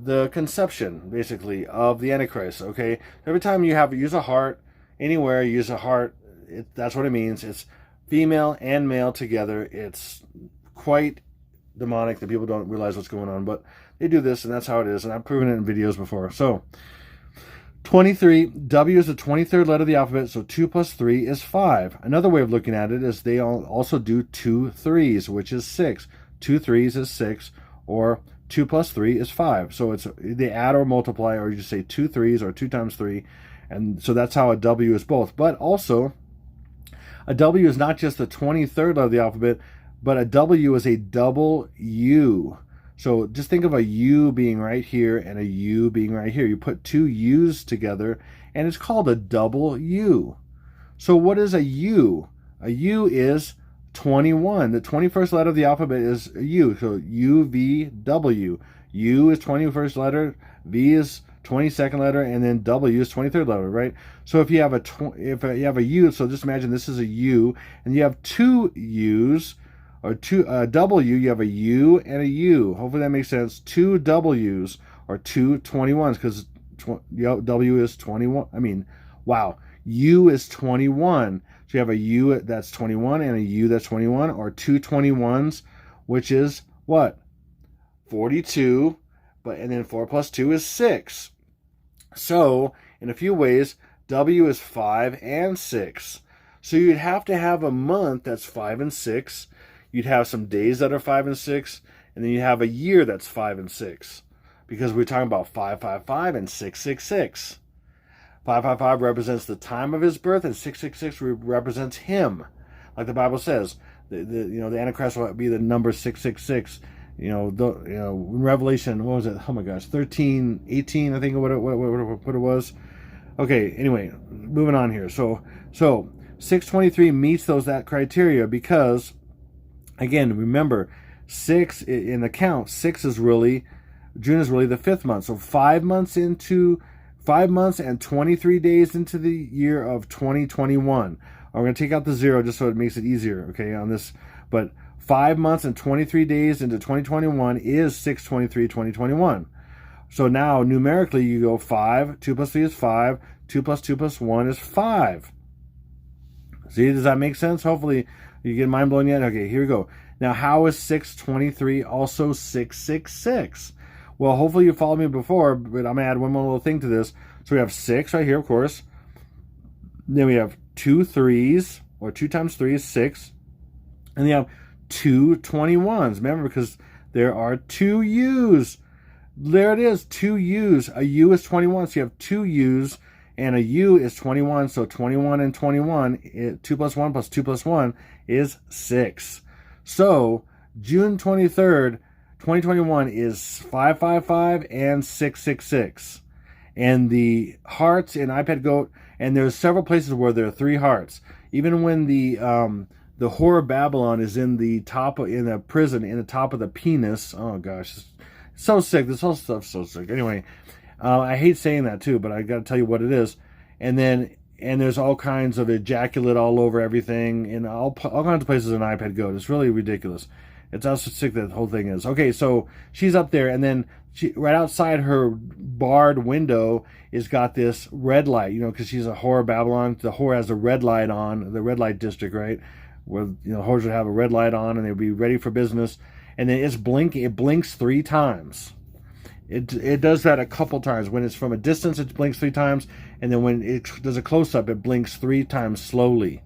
the conception, basically, of the Antichrist. Okay, every time you use a heart anywhere, use a heart. That's what it means. It's female and male together. It's quite demonic that people don't realize what's going on, but they do this, and that's how it is. And I've proven it in videos before. So 23, W is the 23rd letter of the alphabet, so 2 plus 3 is 5. Another way of looking at it is they also do 2 threes, which is 6. 2 threes is 6, or 2 plus 3 is 5. So they add or multiply, or you just say 2 threes or 2 times 3. And so that's how a W is both. But also, a W is not just the 23rd letter of the alphabet, but a W is a double U. So just think of a U being right here and a U being right here. You put 2 U's together, and it's called a double U. So what is a U? A U is 21. The 21st letter of the alphabet is a U. So U, V, W. U is 21st letter, V is 22nd letter, and then W is 23rd letter, right? So if you have a U, so just imagine this is a U, and you have 2 U's, or W, you have a U and a U. Hopefully that makes sense. 2 W's, or 2 21s, because W is 21. I mean, wow. U is 21. So you have a U that's 21 and a U that's 21, or 2 21s, which is what? 42. And then 4 plus 2 is 6. So, in a few ways, W is 5 and 6. So you'd have to have a month that's 5 and 6. You'd have some days that are 5 and 6. And then you have a year that's 5 and 6. Because we're talking about 555 and 666. 555 represents the time of his birth, and 666 represents him. Like the Bible says, the Antichrist will be the number 666. In Revelation, what was it? Oh my gosh, 13, 18, I think, what it was. Okay, anyway, moving on here. So 623 meets that criteria because, again, remember, 6 in the count, June is really the 5th month. So 5 months and 23 days into the year of 2021. I'm going to take out the 0 just so it makes it easier, okay, on this. But 5 months and 23 days into 2021 is 6/23/2021. So now, numerically, you go 5, 2 plus 3 is 5, 2 plus 2 plus 1 is 5. See, does that make sense? Hopefully, you get mind blown yet? Okay, here we go. Now, how is 6/23 also 666? Well, hopefully you followed me before, but I'm going to add one more little thing to this. So we have 6 right here, of course. Then we have 2 threes, or 2 times 3 is 6. And then you have 2 21s. Remember, because there are 2 U's. There it is, 2 U's. A U is 21, so you have 2 U's, and a U is 21. So 21 and 21, 2 plus 1 plus 2 plus 1 is 6. So June 23rd, 2021 is 555 and 666. And the hearts in iPad Goat, and there's several places where there are 3 hearts. Even when the whore of Babylon is in the prison, in the top of the penis. Oh gosh, it's so sick. This whole stuff's so sick. Anyway, I hate saying that too, but I got to tell you what it is. And there's all kinds of ejaculate all over everything, and all kinds of places an iPad Go. It's really ridiculous. It's how sick that whole thing is. Okay, so she's up there, and then right outside her barred window is got this red light, because she's a whore of Babylon. The whore has a red light on, the red light district, right? Where, whores would have a red light on, and they'd be ready for business. And then it's blinking. It blinks 3 times. It does that a couple times. When it's from a distance, it blinks 3 times, and then when it does a close-up, it blinks 3 times slowly.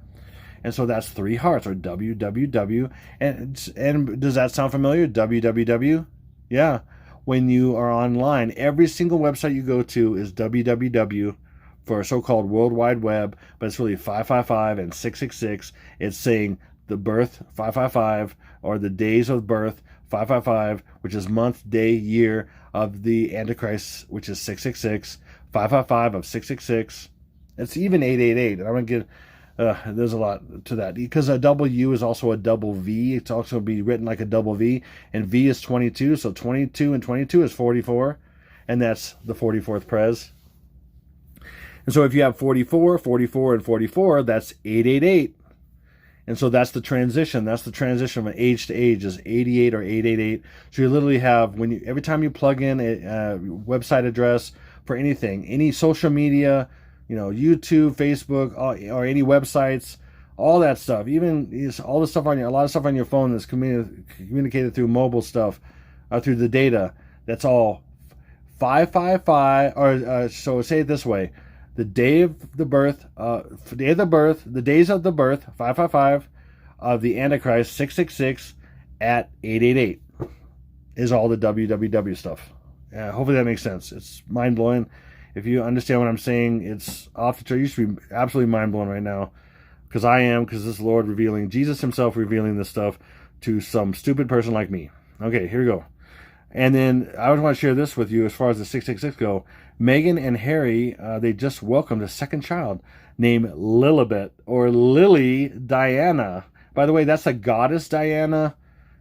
And so that's 3 hearts, or WWW. And does that sound familiar? WWW? Yeah. When you are online, every single website you go to is WWW for a so-called World Wide Web, but it's really 555 and 666. It's saying the birth 555, or the days of birth 555, which is month, day, year of the Antichrist, which is 666, 555 of 666. It's even 888. And I'm going to get, there's a lot to that. Because a double U is also a double V. It's also be written like a double V. And V is 22. So 22 and 22 is 44. And that's the 44th Prez. And so if you have 44, 44, and 44, that's 888. And so that's the transition. That's the transition from age to age is 88 or 888. So you literally have, every time you plug in a website address for anything, any social media, YouTube, Facebook, or any websites, all that stuff, even all the stuff a lot of stuff on your phone that's communicated through mobile stuff, through the data, that's all 555, or so say it this way. The day of the birth, the days of the birth, 555, of the Antichrist, 666, at 888, is all the WWW stuff. Hopefully that makes sense. It's mind-blowing. If you understand what I'm saying, it's off the chart. You should be absolutely mind-blown right now, because this is the Lord revealing, Jesus himself revealing this stuff to some stupid person like me. Okay, here we go. And then I want to share this with you as far as the 666 go. Meghan and Harry, they just welcomed a second child named Lilibet, or Lily Diana. By the way, that's the goddess Diana.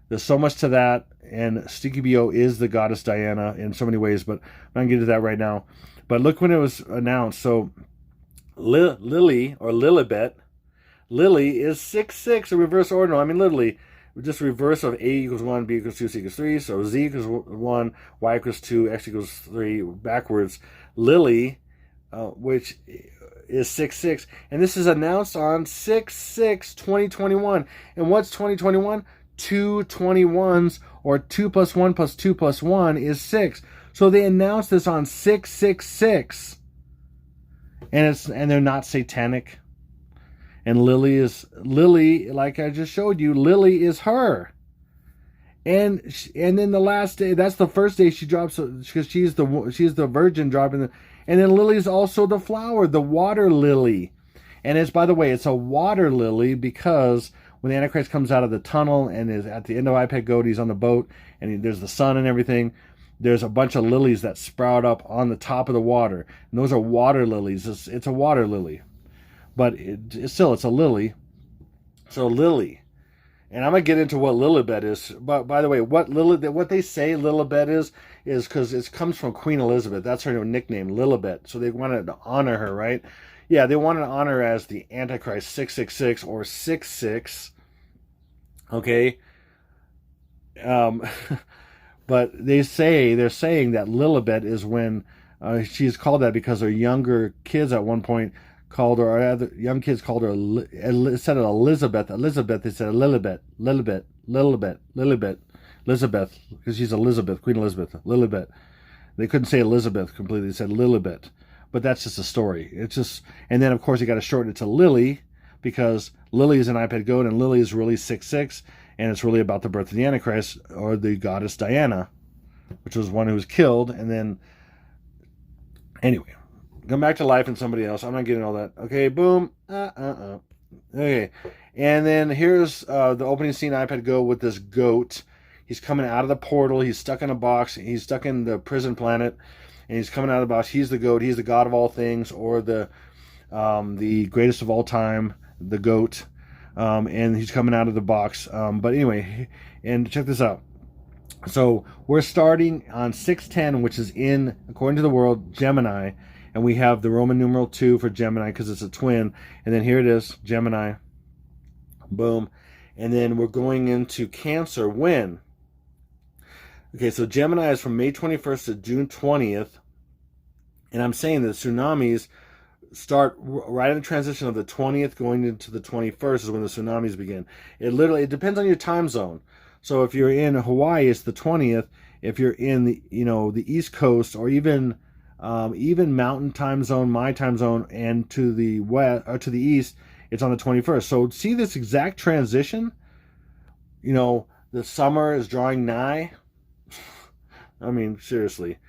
There's so much to that, and Stinky B.O. is the goddess Diana in so many ways, but I'm not going to get into that right now. But look when it was announced. So Lily, or Lilibet, Lily is 6'6", a reverse ordinal. I mean, literally, just reverse of A equals 1, B equals 2, C equals 3. So Z equals 1, Y equals 2, X equals 3, backwards. Lily, which is 6'6". And this is announced on 6/6/2021. And what's 2021? 2 21s, or 2 plus 1 plus 2 plus 1 is 6. So they announced this on 6/6/6. And they're not satanic. And Lily, like I just showed you, Lily is her. And then the last day, that's the first day she drops, because she's the virgin dropping and then Lily's also the flower, the water lily. And it's, by the way, it's a water lily because when the Antichrist comes out of the tunnel and is at the end of iPad Go, he's on the boat and there's the sun and everything, there's a bunch of lilies that sprout up on the top of the water. And those are water lilies. It's a water lily. But it's a lily. So Lily. And I'm going to get into what Lilibet is. But by the way, what they say Lilibet is because it comes from Queen Elizabeth. That's her nickname, Lilibet. So they wanted to honor her, right? Yeah, they wanted to honor her as the Antichrist 666 or 66. Okay? But they're saying that Lilibet is when she's called that because her younger kids at one point called her, or other young kids called her, instead of Elizabeth, they said Lilibet, because she's Elizabeth, Queen Elizabeth, Lilibet. They couldn't say Elizabeth completely, they said Lilibet. But that's just a story. It's just, and then of course you got to shorten it to Lily, because Lily is an iPad Go, and Lily is really 6'6", and it's really about the birth of the Antichrist, or the goddess Diana, which was one who was killed, and then, anyway. Come back to life and somebody else. I'm not getting all that. Okay, boom. Okay. And then here's the opening scene iPad Go with this goat. He's coming out of the portal. He's stuck in a box. He's stuck in the prison planet. And he's coming out of the box. He's the goat. He's the god of all things, or the greatest of all time, the goat. And he's coming out of the box. But anyway, and check this out. So we're starting on 6/10, which is in, according to the world, Gemini. And we have the Roman numeral 2 for Gemini because it's a twin. And then here it is, Gemini. Boom. And then we're going into Cancer when? Okay, so Gemini is from May 21st to June 20th. And I'm saying that tsunamis start right in the transition of the 20th going into the 21st is when the tsunamis begin. It depends on your time zone. So if you're in Hawaii, it's the 20th. If you're in the East Coast, or even Mountain time zone, my time zone, and to the west or to the east, it's on the 21st. So see this exact transition. The summer is drawing nigh. I mean, seriously.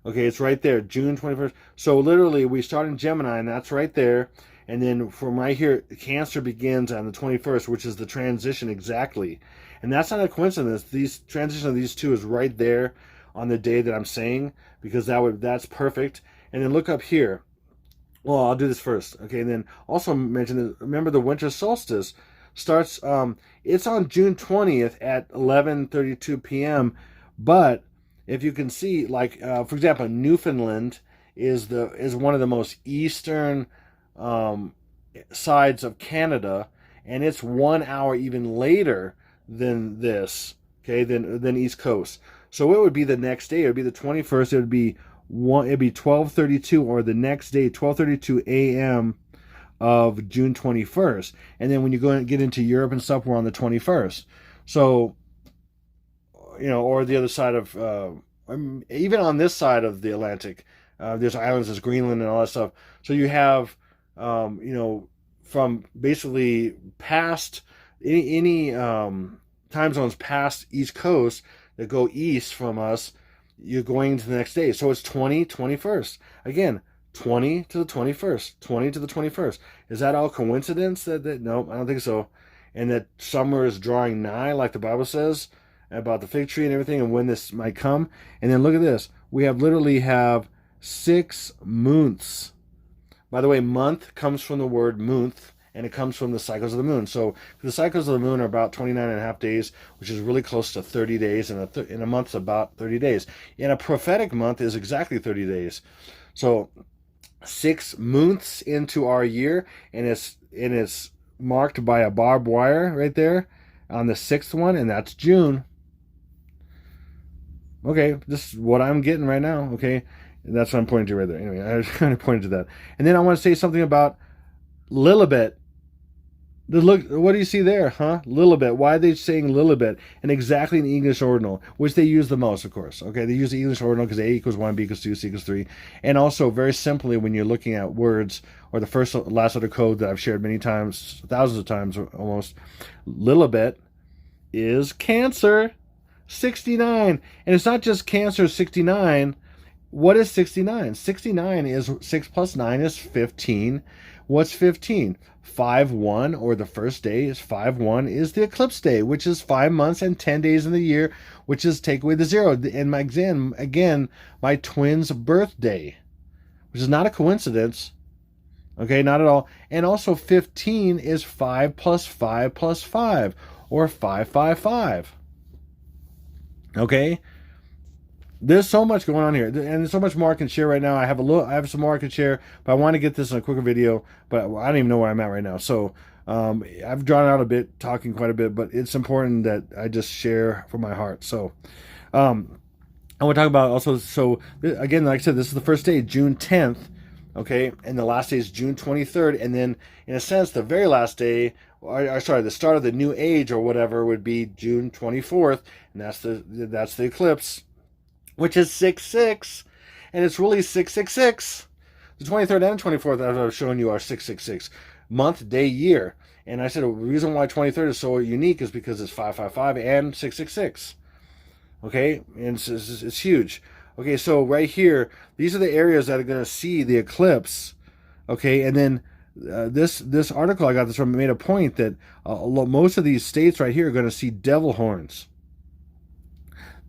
Okay, it's right there, June 21st. So literally, we start in Gemini, and that's right there. And then from right here, Cancer begins on the 21st, which is the transition exactly. And that's not a coincidence. These transition of these two is right there on the day that I'm saying, because that's perfect. And then look up here. Well, I'll do this first. Okay, and then also mention, remember the winter solstice starts, it's on June 20th at 11:32 p.m., but if you can see, like, for example, Newfoundland is one of the most eastern sides of Canada, and it's 1 hour even later than this, okay, than East Coast. So it would be the next day. It would be the 21st. It'd be 12:32, or the next day, 12:32 a.m. of June 21st. And then when you go and get into Europe and stuff, we're on the 21st. So, or the other side of, even on this side of the Atlantic, there's islands, there's Greenland and all that stuff. So you have, from basically past any time zones past East Coast that go east from us, you're going to the next day. So it's 21st. Again, 20 to the 21st, 20 to the 21st. Is that all coincidence? No, I don't think so. And that summer is drawing nigh, like the Bible says about the fig tree and everything, and when this might come. And then look at this. We literally have 6 months. By the way, month comes from the word month, and it comes from the cycles of the moon. So the cycles of the moon are about 29 and a half days, which is really close to 30 days, and in a month's about 30 days. And a prophetic month is exactly 30 days. So 6 months into our year, and it's marked by a barbed wire right there on the 6th one, and that's June. Okay, this is what I'm getting right now. Okay, that's what I'm pointing to right there. Anyway, I was kind of pointing to that. And then I want to say something about Lilibet. Look, what do you see there, huh? Lilibet. Why are they saying Lilibet? And exactly in the English ordinal, which they use the most, of course. Okay, they use the English ordinal because A equals 1, B equals 2, C equals 3. And also, very simply, when you're looking at words, or the first last letter code that I've shared many times, thousands of times almost, Lilibet is Cancer. 69. And it's not just Cancer 69. What is 69? 69 is 6 plus 9 is 15. What's 15? 5-1, or the first day is 5-1, is the eclipse day, which is 5 months and 10 days in the year, which is take away the 0. And my twin's birthday, which is not a coincidence. Okay, not at all. And also 15 is 5 plus 5 plus 5, or 555. Okay, there's so much going on here, and there's so much more I can share right now. I have some more I can share, but I want to get this in a quicker video. But I don't even know where I'm at right now. So I've drawn out a bit, talking quite a bit, but it's important that I just share from my heart. So I want to talk about also. So again, like I said, this is the first day, June 10th. Okay, and the last day is June 23rd, and then in a sense, the very last day, the start of the new age or whatever would be June 24th, and that's the eclipse, which is 6-6, and it's really 666. The 23rd and 24th, as I was showing you, are 666, month, day, year. And I said the reason why 23rd is so unique is because it's 555 and 666. Okay, and it's huge. Okay, so right here, these are the areas that are going to see the eclipse. Okay, and then this article I got this from made a point that most of these states right here are going to see devil horns.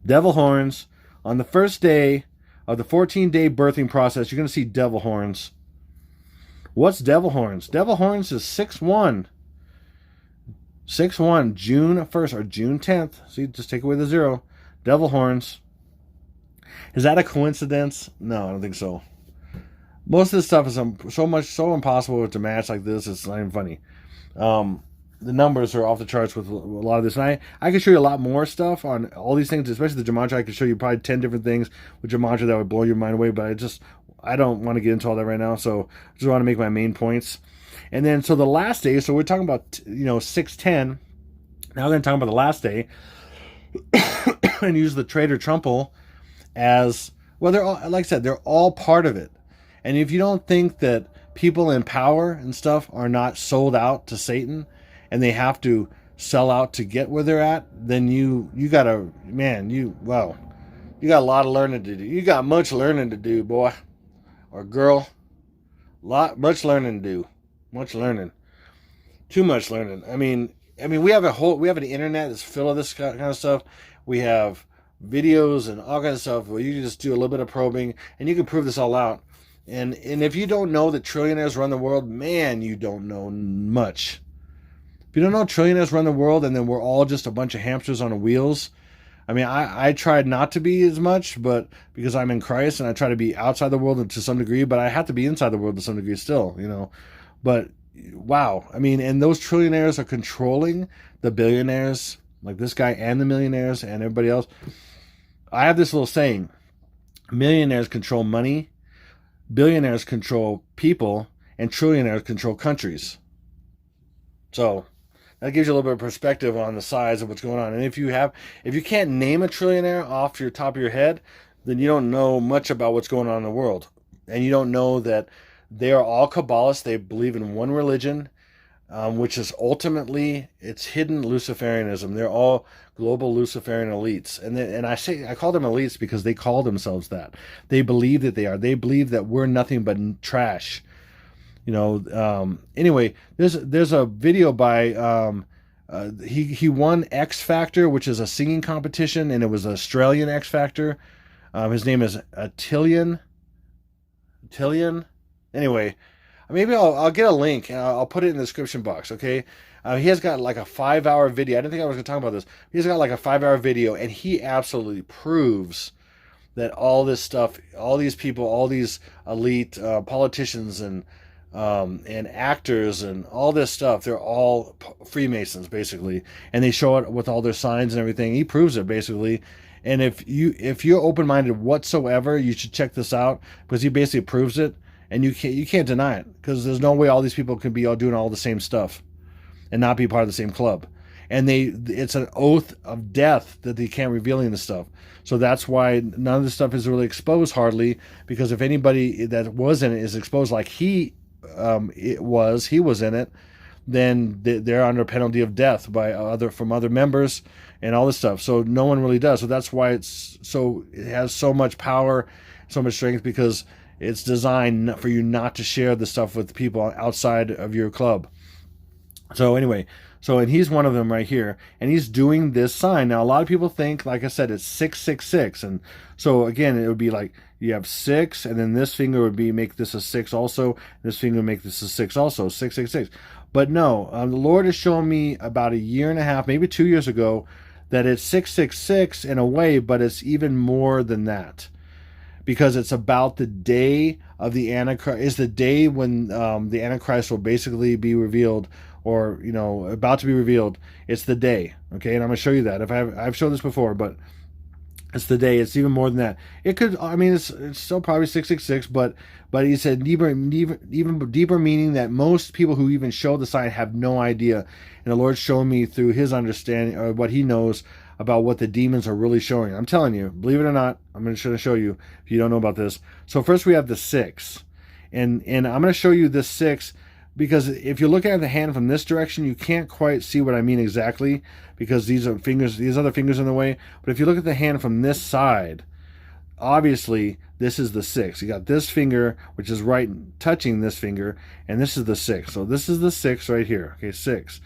Devil horns on the first day of the 14-day birthing process. You're going to see devil horns. What's devil horns? Devil horns is 6-1. 6-1, June 1st or June 10th. See, just take away the 0. Devil horns. Is that a coincidence? No, I don't think so. most of this stuff is so impossible to match like this. It's not even funny. Um, the numbers are off the charts with a lot of this. And I can show you a lot more stuff on all these things, especially the gematria. I can show you probably 10 different things with gematria that would blow your mind away, but I don't want to get into all that right now. So I just want to make my main points. And then, so the last day, so we're talking about, 610. Now we're going to talk about the last day and use the traitor trumple as, well, they're all, like I said, they're all part of it. And if you don't think that people in power and stuff are not sold out to Satan and they have to sell out to get where they're at, then you gotta, man, you got a lot of learning to do. You got much learning to do, boy or girl. Much learning to do. Much learning. Too much learning. I mean, we have an internet that's full of this kind of stuff. We have videos and all kinds of stuff where you can just do a little bit of probing and you can prove this all out. And if you don't know that trillionaires run the world, man, you don't know much. If you don't know trillionaires run the world and then we're all just a bunch of hamsters on wheels, I mean, I tried not to be as much, but because I'm in Christ and I try to be outside the world to some degree, but I have to be inside the world to some degree still, But wow, I mean, and those trillionaires are controlling the billionaires, like this guy and the millionaires and everybody else. I have this little saying: millionaires control money, billionaires control people, and trillionaires control countries. So that gives you a little bit of perspective on the size of what's going on. And if you can't name a trillionaire off your top of your head, then you don't know much about what's going on in the world. And you don't know that they are all Kabbalists. They believe in one religion, which is ultimately, it's hidden Luciferianism. They're all global Luciferian elites. And I call them elites because they call themselves that. They believe that they are. They believe that we're nothing but trash. Anyway, there's a video by, he won X Factor, which is a singing competition, and it was Australian X Factor. His name is Altiyan. Anyway, maybe I'll get a link and I'll put it in the description box. Okay. He has got like a 5-hour video. I didn't think I was going to talk about this. He's got like a 5-hour video, and he absolutely proves that all this stuff, all these people, all these elite politicians and actors and all this stuff, they're all Freemasons basically, and they show it with all their signs and everything. He proves it basically. And if you're open-minded whatsoever, you should check this out, because he basically proves it, and you can't deny it, because there's no way all these people can be all doing all the same stuff and not be part of the same club. And it's an oath of death that they can't reveal any of this stuff. So that's why none of this stuff is really exposed hardly, because if anybody that was in it is exposed like he was in it, then they're under penalty of death from other members and all this stuff. So no one really does. So that's why it has so much power, so much strength, because it's designed for you not to share the stuff with people outside of your club. So anyway, and he's one of them right here, and he's doing this sign. Now a lot of people think, like I said, it's 666, and so again it would be like you have 6, and then this finger would make this a 6 also. This finger would make this a 6 also, 666. But no, the Lord has shown me about a year and a half, maybe 2 years ago, that it's 666 in a way, but it's even more than that, because it's about the day of the Antichrist. Is the day when the Antichrist will basically be revealed, or about to be revealed. It's the day, okay? And I'm gonna show you that. I've shown this before, but it's the day. It's even more than that. It could. I mean, it's still probably 666, but he said even deeper meaning that most people who even show the sign have no idea. And the Lord showed me through His understanding, or what He knows about what the demons are really showing. I'm telling you, believe it or not, I'm going to show you if you don't know about this. So first we have the 6, and I'm going to show you this 6. Because if you're looking at the hand from this direction, you can't quite see what I mean exactly, because these other fingers in the way. But if you look at the hand from this side, obviously this is the 6. You got this finger, which is right touching this finger, and this is the 6. So this is the 6 right here. Okay, 6.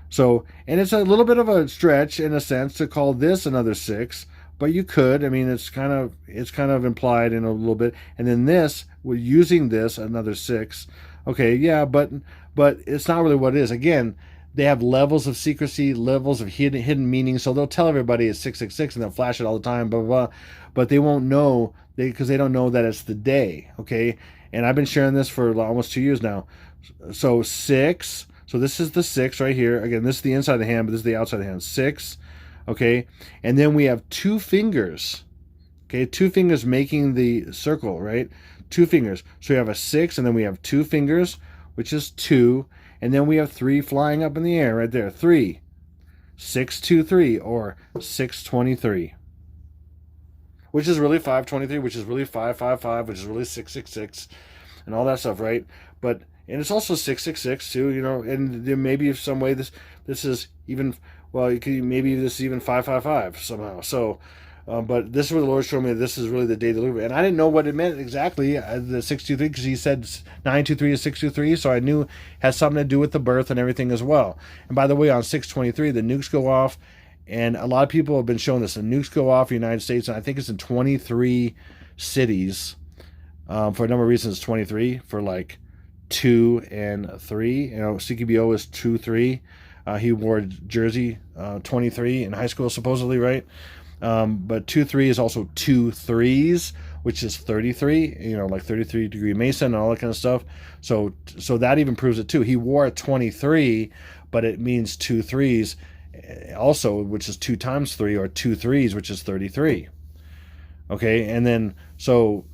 So, and it's a little bit of a stretch in a sense to call this another 6, but you could. I mean, it's kind of implied in a little bit. And then this, we're using this another 6. Okay, yeah, but it's not really what it is. Again, they have levels of secrecy, levels of hidden meaning. So they'll tell everybody it's 666 and they'll flash it all the time, blah, blah, blah. But they won't know, because they don't know that it's the day, okay? And I've been sharing this for almost 2 years now. So 6. So this is the 6 right here. Again, this is the inside of the hand, but this is the outside of the hand. 6. Okay. And then we have 2 fingers. Okay. 2 fingers making the circle, right? 2 fingers. So we have a 6, and then we have 2 fingers, which is 2. And then we have 3 flying up in the air right there. 3. 623 or 623. Which is really 523, which is really 555, which is really 666, and all that stuff, right? But and it's also 666 too, you know. And there maybe some way this is even, well, you could, maybe this is even 555 somehow. So, but this is where the Lord showed me this is really the day of delivery, and I didn't know what it meant exactly, the 623, because He said 923 is 623, so I knew it had something to do with the birth and everything as well. And by the way, on 623, the nukes go off. And a lot of people have been showing this. The nukes go off in the United States, and I think it's in 23 cities. For a number of reasons, 23 for like 2 and 3. You know, CQBO is 2, 3. He wore a jersey 23 in high school, supposedly, right? But 2, 3 is also 2 3s, which is 33. You know, like 33-degree Mason and all that kind of stuff. So that even proves it too. He wore a 23, but it means 2 3s. Also, which is 2 times 3, or 2 3s, which is 33. Okay, and then so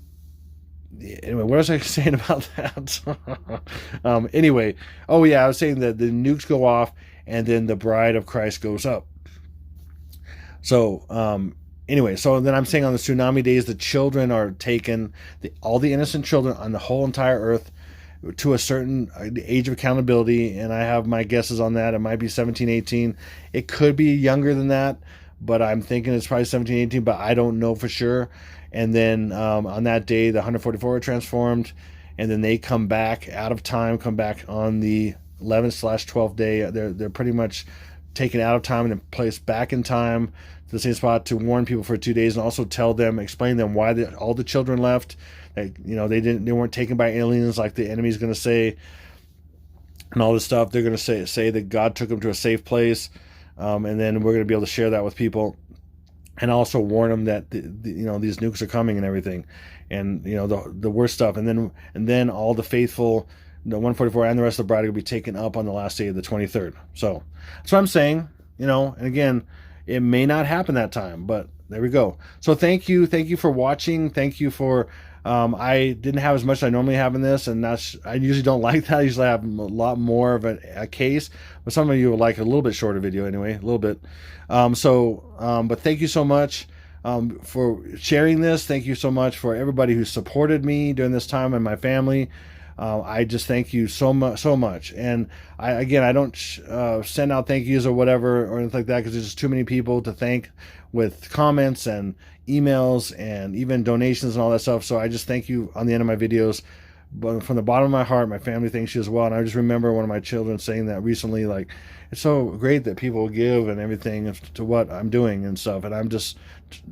anyway, what was I saying about that? Anyway, oh yeah, I was saying that the nukes go off, and then the bride of Christ goes up. So anyway, so then I'm saying on the tsunami days, the children are taken, all the innocent children on the whole entire earth, to a certain age of accountability, and I have my guesses on that. It might be 17, 18. It could be younger than that, but I'm thinking it's probably 17, 18, but I don't know for sure. And then on that day, the 144 are transformed, and then they come back out of time, come back on the 11/12th day. They're pretty much taken out of time and then placed back in time to the same spot to warn people for 2 days, and also tell them, explain them why all the children left. You know, they weren't taken by aliens like the enemy's going to say, and all this stuff. They're going to say that God took them to a safe place, and then we're going to be able to share that with people, and also warn them that you know, these nukes are coming and everything, and you know, the worst stuff. And then all the faithful, the 144 and the rest of the bride will be taken up on the last day of the 23rd. So that's what I'm saying. You know, and again, it may not happen that time, but there we go. So thank you for watching. Thank you for. I didn't have as much as I normally have in this, and I usually don't like that. I usually have a lot more of a case, but some of you will like a little bit shorter video anyway, a little bit. But thank you so much for sharing this. Thank you so much for everybody who supported me during this time, and my family. I just thank you so much. And I don't send out thank yous or whatever or anything like that, because there's just too many people to thank with comments and emails and even donations and all that stuff. So I just thank you on the end of my videos. But from the bottom of my heart, my family thanks you as well. And I just remember one of my children saying that recently, like, it's so great that people give and everything to what I'm doing and stuff. And I'm just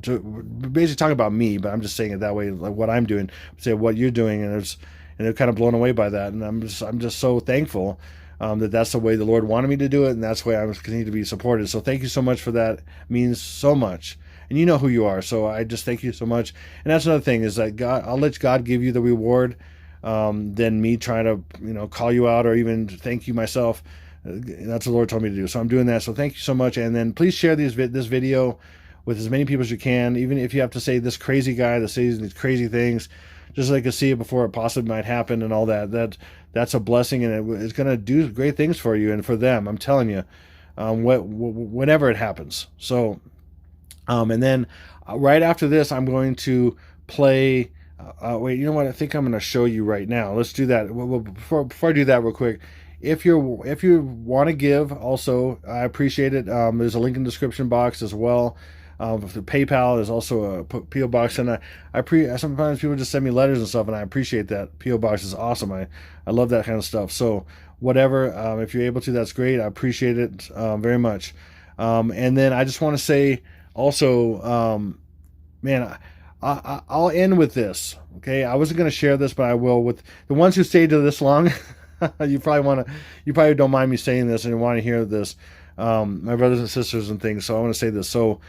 basically talking about me, but I'm just saying it that way, like what I'm doing, say what you're doing, and they're kind of blown away by that. And I'm just so thankful that that's the way the Lord wanted me to do it, and that's the way I was continue to be supported. So thank you so much for that. It means so much. And you know who you are, so I just thank you so much. And that's another thing, is that I'll let God give you the reward, than me trying to, you know, call you out or even thank you myself. That's what the Lord told me to do. So I'm doing that. So thank you so much. And then please share this video with as many people as you can, even if you have to say this crazy guy that says these crazy things, just so they can see it before it possibly might happen and all that. That's a blessing, and it's going to do great things for you and for them. I'm telling you, whenever it happens. So, and then right after this, I'm going to play. Wait, you know what? I think I'm going to show you right now. Let's do that. Well, before I do that, real quick, if you want to give, also I appreciate it. There's a link in the description box as well. The PayPal is also a PO box, and sometimes people just send me letters and stuff, and I appreciate that. PO box is awesome. I love that kind of stuff. So whatever, if you're able to, that's great. I appreciate it very much. And then I just want to say also, man, I'll end with this. Okay, I wasn't going to share this, but I will. With the ones who stayed to this long, you probably don't mind me saying this and you want to hear this. My brothers and sisters and things. So I want to say this. So,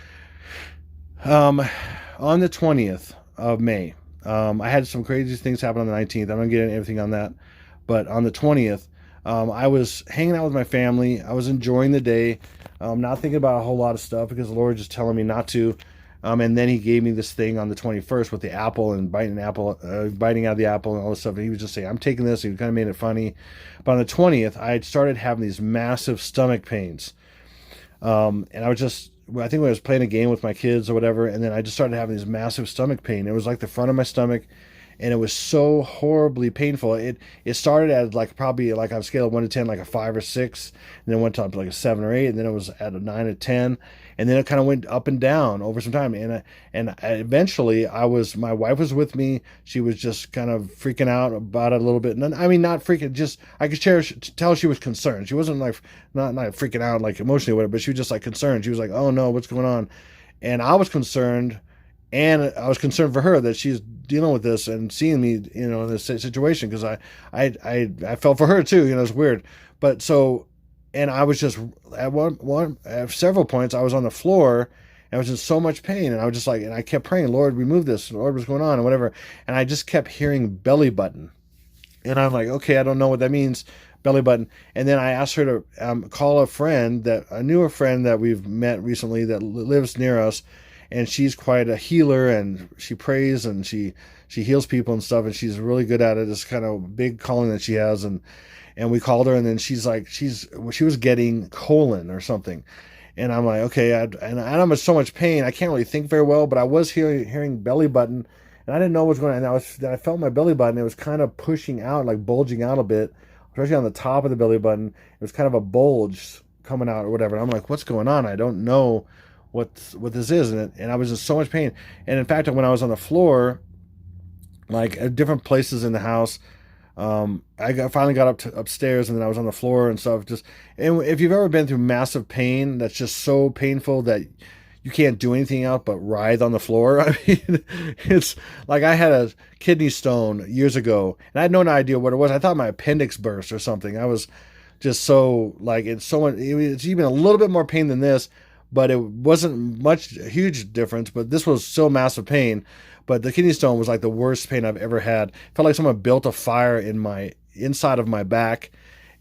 on the 20th of May, I had some crazy things happen on the 19th. I'm gonna get into everything on that, but on the 20th, I was hanging out with my family. I was enjoying the day, not thinking about a whole lot of stuff because the Lord was just telling me not to. And then He gave me this thing on the 21st with the apple and biting out of the apple and all this stuff. And He was just saying, "I'm taking this." He kind of made it funny. But on the 20th, I had started having these massive stomach pains. And I was just, I think I was playing a game with my kids or whatever, and then I just started having this massive stomach pain. It was like the front of my stomach, and it was so horribly painful. It started at like probably like on a scale of 1 to 10, like a 5 or 6, and then went to like a 7 or 8, and then it was at a 9 or 10, and then it kind of went up and down over some time. And eventually, my wife was with me. She was just kind of freaking out about it a little bit. And I mean, not freaking, just I could tell she was concerned. She wasn't like not freaking out like emotionally or whatever, but she was just like concerned. She was like, "Oh no, what's going on?" And I was concerned. And I was concerned for her that she's dealing with this and seeing me, in this situation, because I felt for her too. It's weird, but so, and I was just at several points I was on the floor, and I was in so much pain, and I was just like, and I kept praying, "Lord, remove this, Lord, what's going on," and whatever, and I just kept hearing belly button, and I'm like, okay, I don't know what that means, belly button, and then I asked her to call a newer friend that we've met recently that lives near us. And she's quite a healer, and she prays and she heals people and stuff, and she's really good at it. It's kind of a big calling that she has, and we called her, and then she's like, she was getting colon or something, and I'm like, okay, and I'm in so much pain, I can't really think very well, but I was hearing belly button, and I didn't know what was going on. And I felt my belly button. It was kind of pushing out, like bulging out a bit, especially on the top of the belly button. It was kind of a bulge coming out or whatever. And I'm like, what's going on? I don't know what this is, and I was in so much pain. And in fact, when I was on the floor, like at different places in the house, finally got upstairs, and then I was on the floor and stuff. And if you've ever been through massive pain, that's just so painful that you can't do anything else but writhe on the floor. I mean, it's like I had a kidney stone years ago, and I had no idea what it was. I thought my appendix burst or something. I was just so like it's even a little bit more pain than this. But it wasn't a huge difference, but this was still massive pain. But the kidney stone was like the worst pain I've ever had. It felt like someone built a fire in my inside of my back,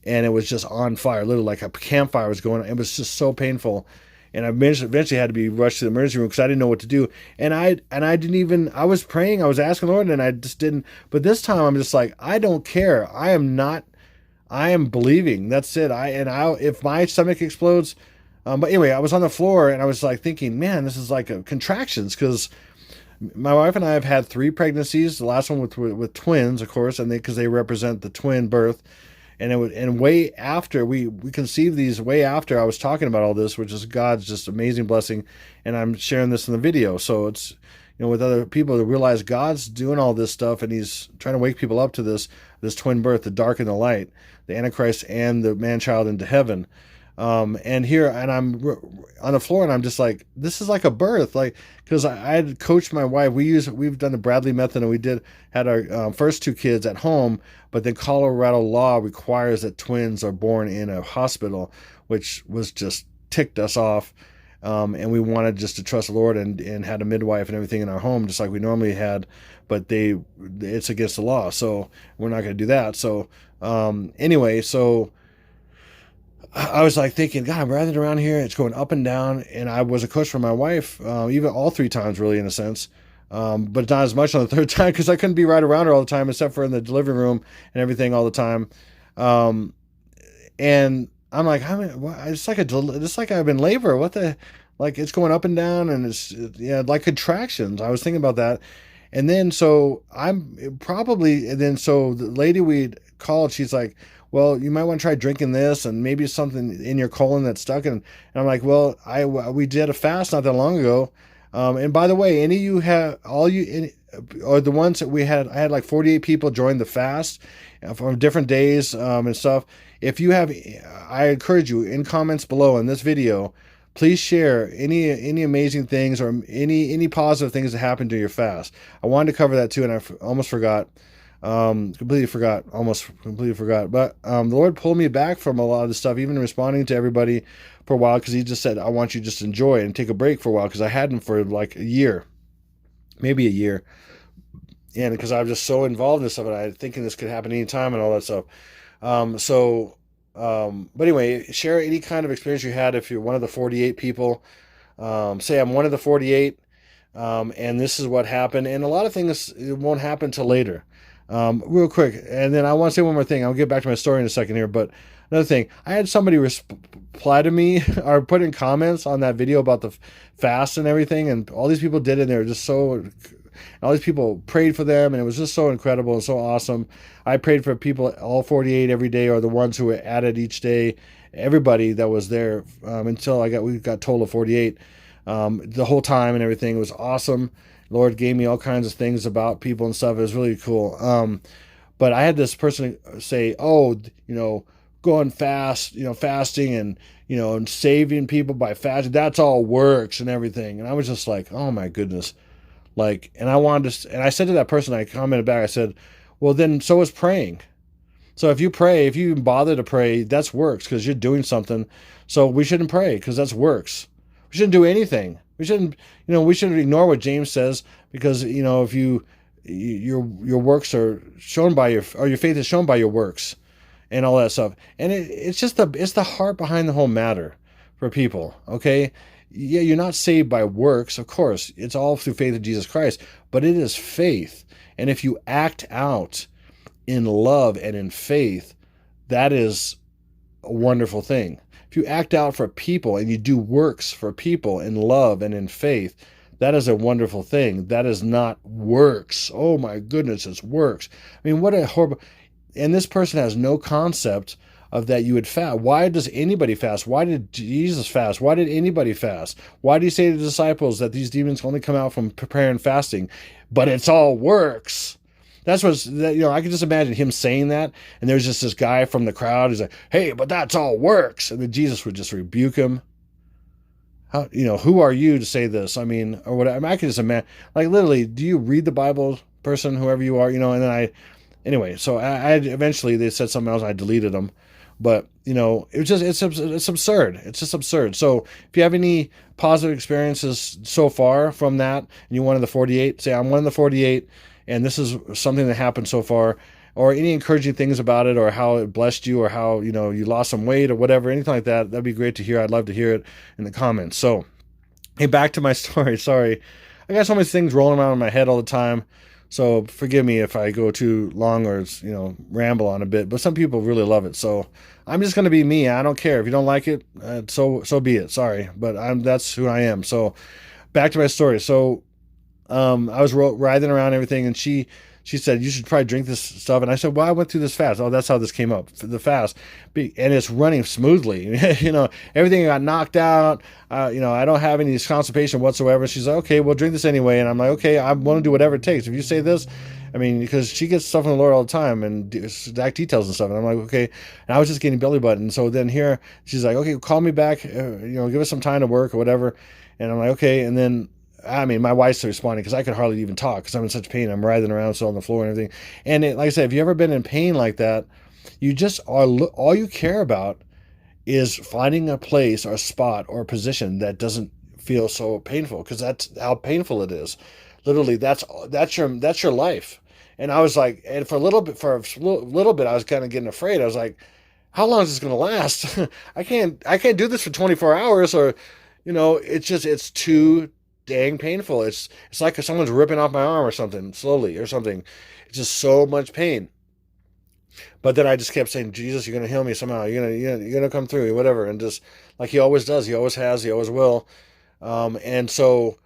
and it was just on fire, literally like a campfire was going on. It was just so painful. And I eventually had to be rushed to the emergency room because I didn't know what to do. And I didn't even, I was praying, I was asking the Lord, and I just didn't. But this time I'm just like, I don't care. I am believing. That's it. If my stomach explodes, but anyway, I was on the floor, and I was like thinking, man, this is like contractions, because my wife and I have had 3 pregnancies. The last one with twins, of course, and because they represent the twin birth. And way after we conceived these, way after I was talking about all this, which is God's just amazing blessing, and I'm sharing this in the video, so it's with other people to realize God's doing all this stuff, and He's trying to wake people up to this twin birth, the dark and the light, the Antichrist and the man-child into heaven. And I'm on the floor, and I'm just like, this is like a birth, like, because I had coached my wife. We've done the Bradley method, and we had our first 2 kids at home, but then Colorado law requires that twins are born in a hospital, which was just ticked us off. And we wanted just to trust the Lord and had a midwife and everything in our home, just like we normally had, but it's against the law, so we're not going to do that. So anyway, so I was like thinking, God, I'm writhing around here. It's going up and down. And I was a coach for my wife, even all 3 times, really, in a sense. But not as much on the 3rd time, because I couldn't be right around her all the time, except for in the delivery room and everything all the time. And I'm like, it's like I've been labor. What the, like, it's going up and down, and it's like contractions. I was thinking about that. And then so the lady we called, she's like, well, you might want to try drinking this, and maybe something in your colon that's stuck. And I'm like, well, we did a fast not that long ago. And by the way, any of you have, or the ones that I had like 48 people join the fast from different days and stuff. If you have, I encourage you, in comments below in this video, please share any amazing things or any positive things that happened during your fast. I wanted to cover that too, and I almost forgot. Completely forgot. But the Lord pulled me back from a lot of the stuff, even responding to everybody for a while, because He just said, I want you to just enjoy it and take a break for a while, because I hadn't for like a year, maybe a year. and because I'm just so involved in this stuff, and I'm thinking this could happen anytime and all that stuff. But anyway, share any kind of experience you had if you're one of the 48 people. Say I'm one of the 48, and this is what happened. And a lot of things it won't happen till later. Real quick, and then I want to say one more thing. I'll get back to my story in a second here, but another thing, I had somebody reply to me or put in comments on that video about the fast and everything, and all these people did it. And they were just so, all these people prayed for them, and it was just so incredible and so awesome. I prayed for people, all 48 every day, or the ones who were added each day. Everybody that was there until we got total of 48 the whole time and everything. It was awesome. Lord gave me all kinds of things about people and stuff. It was really cool. But I had this person say, "Oh, going fast, fasting and and saving people by fasting. That's all works and everything." And I was just like, "Oh my goodness!" Like, and and I said to that person, I commented back. I said, "Well, then so is praying. So if you pray, if you even bother to pray, that's works because you're doing something. So we shouldn't pray because that's works. We shouldn't do anything. We shouldn't ignore what James says because if your works are shown by your faith is shown by your works and all that stuff. And it's the heart behind the whole matter for people. Okay, yeah, you're not saved by works, of course. It's all through faith in Jesus Christ, but it is faith. And if you act out in love and in faith, that is a wonderful thing. If you act out for people and you do works for people in love and in faith, that is a wonderful thing. That is not works. Oh my goodness, it's works. I mean, what a horrible... And this person has no concept of that you would fast. Why does anybody fast? Why did Jesus fast? Why did anybody fast? Why do you say to the disciples that these demons only come out from prayer and fasting? But it's all works. That's I can just imagine him saying that, and there's just this guy from the crowd who's like, "Hey, but that's all works," and then Jesus would just rebuke him. How, who are you to say this? I mean, or what? I mean, I can just imagine, like, literally, do you read the Bible, person, whoever you are, and then anyway, so I eventually they said something else, and I deleted them, but it's absurd. It's just absurd. So if you have any positive experiences so far from that, and you're one of the 48, say I'm one of the 48. And this is something that happened so far, or any encouraging things about it, or how it blessed you, or how, you lost some weight or whatever, anything like that, that'd be great to hear. I'd love to hear it in the comments. So, hey, back to my story. Sorry. I got so many things rolling around in my head all the time. So forgive me if I go too long or, ramble on a bit, but some people really love it. So I'm just going to be me. I don't care. If you don't like it, so be it. Sorry, but that's who I am. So back to my story. So, I was writhing around and everything, and she said, "You should probably drink this stuff." And I said, "Well, I went through this fast." Oh, that's how this came up, the fast. And it's running smoothly. Everything got knocked out. I don't have any constipation whatsoever. She's like, "Okay, well, drink this anyway." And I'm like, "Okay, I want to do whatever it takes. If you say this," I mean, because she gets stuff from the Lord all the time and exact details and stuff. And I'm like, "Okay." And I was just getting belly button. So then here, she's like, "Okay, call me back. Give us some time to work or whatever." And I'm like, "Okay." And then, I mean, my wife's responding because I could hardly even talk because I'm in such pain. I'm writhing around still on the floor and everything. And like I said, if you ever been in pain like that, you just all you care about is finding a place or a spot or a position that doesn't feel so painful, because that's how painful it is. Literally, that's your life. And I was like, and for a little bit, I was kind of getting afraid. I was like, how long is this going to last? I can't do this for 24 hours, or it's too dang painful. It's like if someone's ripping off my arm or something slowly or something. It's just so much pain. But then I just kept saying, "Jesus, you're gonna heal me somehow. You're gonna come through, whatever." And just like He always does, He always has, He always will. And so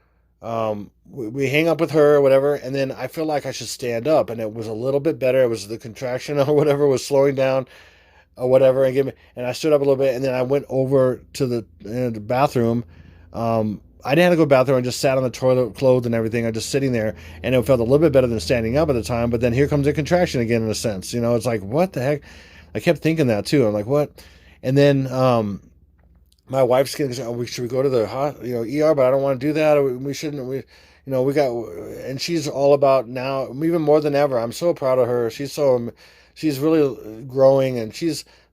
we hang up with her or whatever, and then I feel like I should stand up, and it was a little bit better. It was the contraction or whatever was slowing down or whatever, and I stood up a little bit, and then I went over to the bathroom. I didn't have to go to the bathroom. I just sat on the toilet, clothed and everything. I just sitting there, and it felt a little bit better than standing up at the time. But then here comes a contraction again, in a sense. It's like, what the heck? I kept thinking that too. I'm like, what? And then my wife's going, "Oh, should we go to the ER?" But I don't want to do that. We shouldn't. We got. And she's all about now, even more than ever. I'm so proud of her. She's really growing, and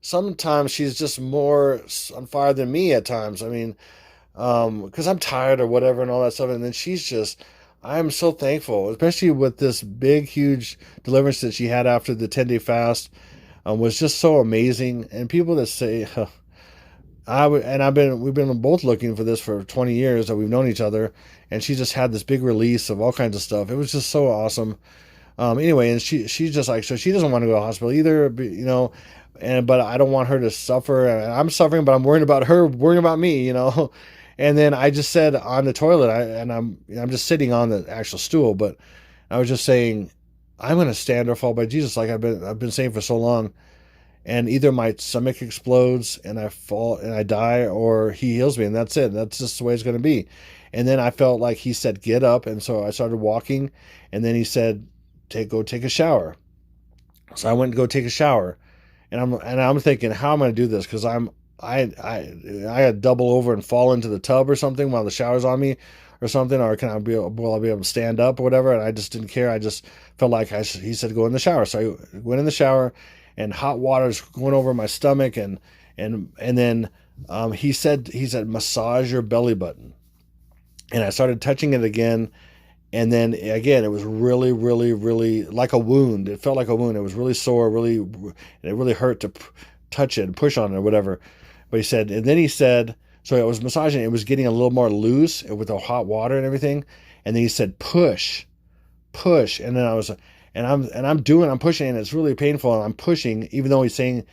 sometimes she's just more on fire than me at times. I mean, because I'm tired or whatever and all that stuff. And then she's just I'm so thankful, especially with this big, huge deliverance that she had after the 10-day fast. Was just so amazing. And people that say, we've been both looking for this for 20 years that we've known each other, and she just had this big release of all kinds of stuff. It was just so awesome. Anyway, and she's just like, so she doesn't want to go to the hospital either, but I don't want her to suffer. And I'm suffering, but I'm worried about her, worrying about me. And then I just said on the toilet, I'm just sitting on the actual stool, but I was just saying, I'm going to stand or fall by Jesus, like I've been saying for so long. And either my stomach explodes and I fall and I die, or he heals me, and that's it. That's just the way it's going to be. And then I felt like he said, "Get up," and so I started walking. And then he said, go take a shower." So I went to go take a shower, and I'm thinking, how am I going to do this? Because I had double over and fall into the tub or something while the shower's on me, or something, or will I be able to stand up or whatever? And I just didn't care. I just felt like he said go in the shower, so I went in the shower, and hot water's going over my stomach, and then he said massage your belly button, and I started touching it again. And then again, it was really, really, really like a wound. It felt like a wound. It was really sore, and it really hurt to touch it and push on it or whatever. But he said, so it was massaging. It was getting a little more loose with the hot water and everything. And then he said, push. And then I'm pushing, and it's really painful. And I'm pushing, even though he's saying,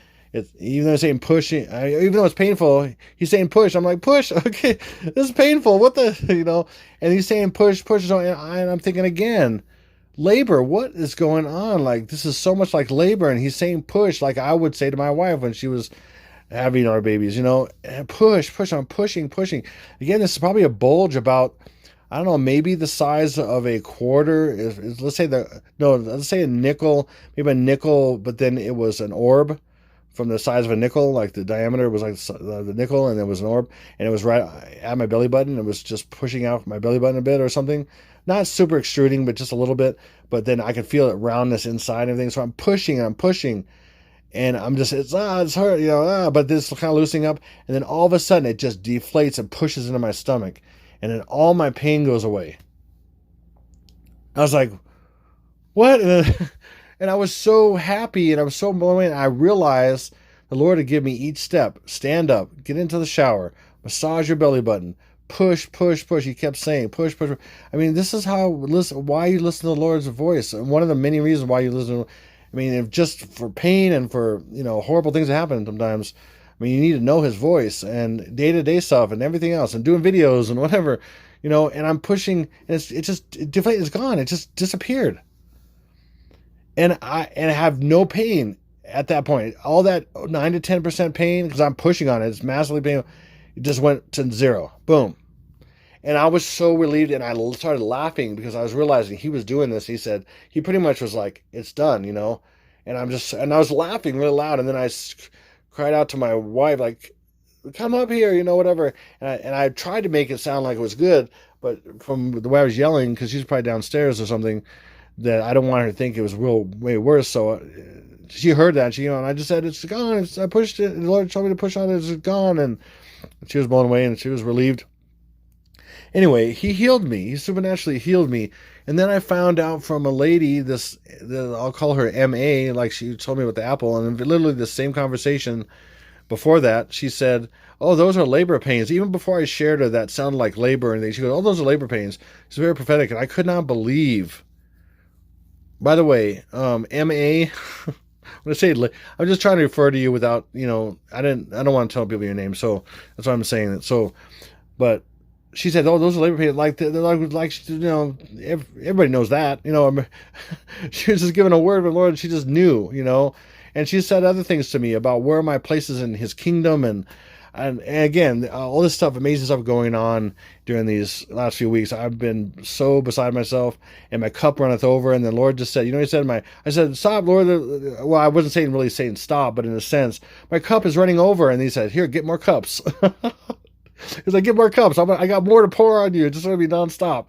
pushing, even though it's painful, he's saying push. I'm like, push, okay, this is painful. What the. And he's saying push. So, and I'm thinking again, labor. What is going on? Like, this is so much like labor, and he's saying push, like I would say to my wife when she was having our babies. Push. I'm pushing. Again, this is probably a bulge about, I don't know, maybe the size of a quarter. Let's say a nickel, maybe a nickel, but then it was an orb from the size of a nickel, like the diameter was like the nickel, and there was an orb, and it was right at my belly button. It was just pushing out my belly button a bit or something. Not super extruding, but just a little bit. But then I could feel it roundness inside and everything. So I'm pushing, and I'm just, it's hurt, but this kind of loosening up. And then all of a sudden it just deflates and pushes into my stomach. And then all my pain goes away. I was like, what? And I was so happy, and I was so blown away. And I realized the Lord had given me each step. Stand up, get into the shower, massage your belly button, push. He kept saying, push. I mean, this is why you listen to the Lord's voice. And one of the many reasons why you listen. If just for pain and for, horrible things that happen sometimes, you need to know his voice and day-to-day stuff and everything else and doing videos and whatever, and I'm pushing, and it's gone. It just disappeared. And I have no pain at that point. All that 9 to 10% pain, because I'm pushing on it, it's massively painful. It just went to zero. Boom. And I was so relieved, and I started laughing because I was realizing he was doing this. He said, he pretty much was like, it's done, and I was laughing really loud. And then I cried out to my wife, like, come up here, whatever. And I tried to make it sound like it was good, but from the way I was yelling, because she's probably downstairs or something, that I don't want her to think it was way worse. So she heard that, and I just said, it's gone. I pushed it. The Lord told me to push on it. It's gone. And she was blown away, and she was relieved. Anyway, he healed me. He supernaturally healed me. And then I found out from a lady, I'll call her MA, like she told me about the apple, and literally the same conversation before that, she said, oh, those are labor pains. Even before I shared her that sounded like labor, and she goes, oh, those are labor pains. It's very prophetic, and I could not believe. By the way, MA, I'm just trying to refer to you without, I don't want to tell people your name, so that's why I'm saying it. So, but she said, oh, those are labor pains. Like, they're like, everybody knows that, she was just giving a word of the Lord. She just knew, and she said other things to me about where my place is in his kingdom. And again, all this stuff, amazing stuff going on during these last few weeks. I've been so beside myself, and my cup runneth over. And the Lord just said, he said, I said, stop, Lord. Well, I wasn't really saying stop, but in a sense, my cup is running over. And he said, here, get more cups. He's like, get more cups. I got more to pour on you. It's just going to be nonstop.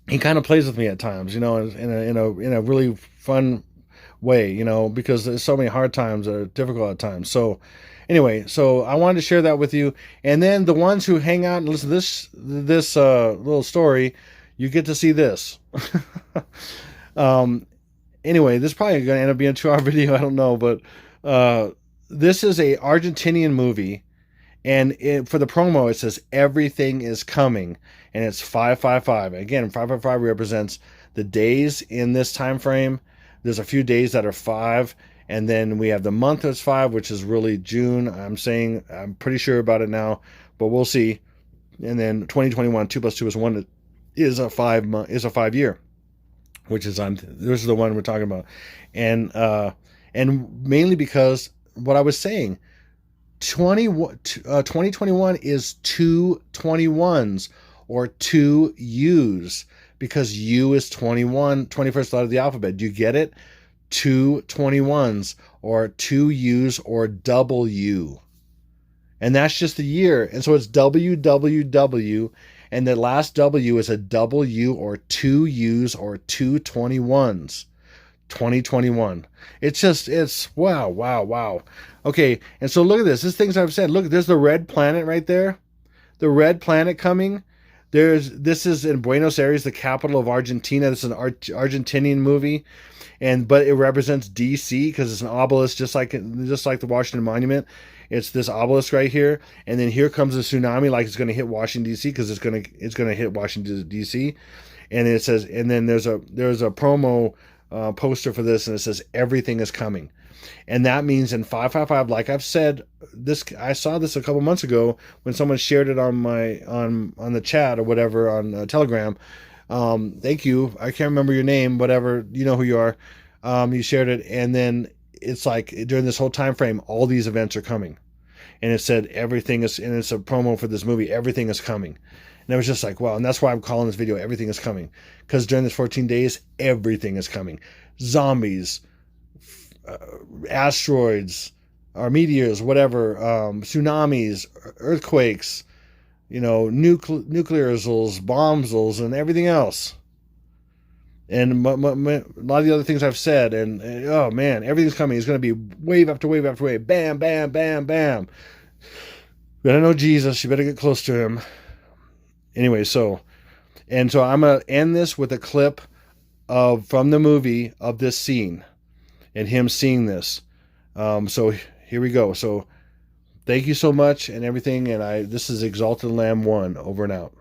He kind of plays with me at times, in a really fun way, because there's so many hard times that are difficult at times. So anyway, so I wanted to share that with you. And then the ones who hang out and listen to this little story, You get to see this. um, anyway, this is probably going to end up being a 2 hour video. I don't know, but this is a Argentinian movie, and for the promo it says everything is coming, and it's 555. Again, 555 represents the days in this time frame. There's a few days that are 5, and then we have the month that's 5, which is really June. I'm pretty sure about it now, but we'll see. And then 2021, 2 plus 2 is 1, is a 5 year, which is this is the one we're talking about, and mainly because what I was saying, 2021 is 2 21s or 2 U's, because U is 21, 21st letter of the alphabet. Do you get it? 2 21s or 2 U's or W. And that's just the year. And so it's WWW, and the last W is a W or 2 U's or 2 21s. 2021. It's wow, wow, wow. Okay, and so look at this. This things I've said. Look, there's the red planet right there. The red planet coming. This is in Buenos Aires, the capital of Argentina. This is an Argentinian movie, but it represents DC because it's an obelisk, just like the Washington Monument. It's this obelisk right here, and then here comes a tsunami, like it's going to hit Washington DC, because it's going to hit Washington DC, and it says, and then there's a promo poster for this, and it says everything is coming. And that means in 555, like I've said, I saw this a couple months ago when someone shared it on the chat or whatever on Telegram. Thank you. I can't remember your name, whatever, you know who you are. You shared it, and then it's like during this whole time frame, all these events are coming, and it said everything is, and it's a promo for this movie, everything is coming. And I was just like, wow. And that's why I'm calling this video Everything is Coming, because during this 14 days, everything is coming. Zombies, asteroids, or meteors, whatever, tsunamis, earthquakes, nuclearsals, bombsals, and everything else. And a lot of the other things I've said, and oh man, everything's coming. It's going to be wave after wave after wave. Bam, bam, bam, bam. You better know Jesus. You better get close to him. Anyway, so I'm going to end this with a clip from the movie of this scene and him seeing this. So here we go. So thank you so much and everything. And this is Exalted Lamb 1, over and out.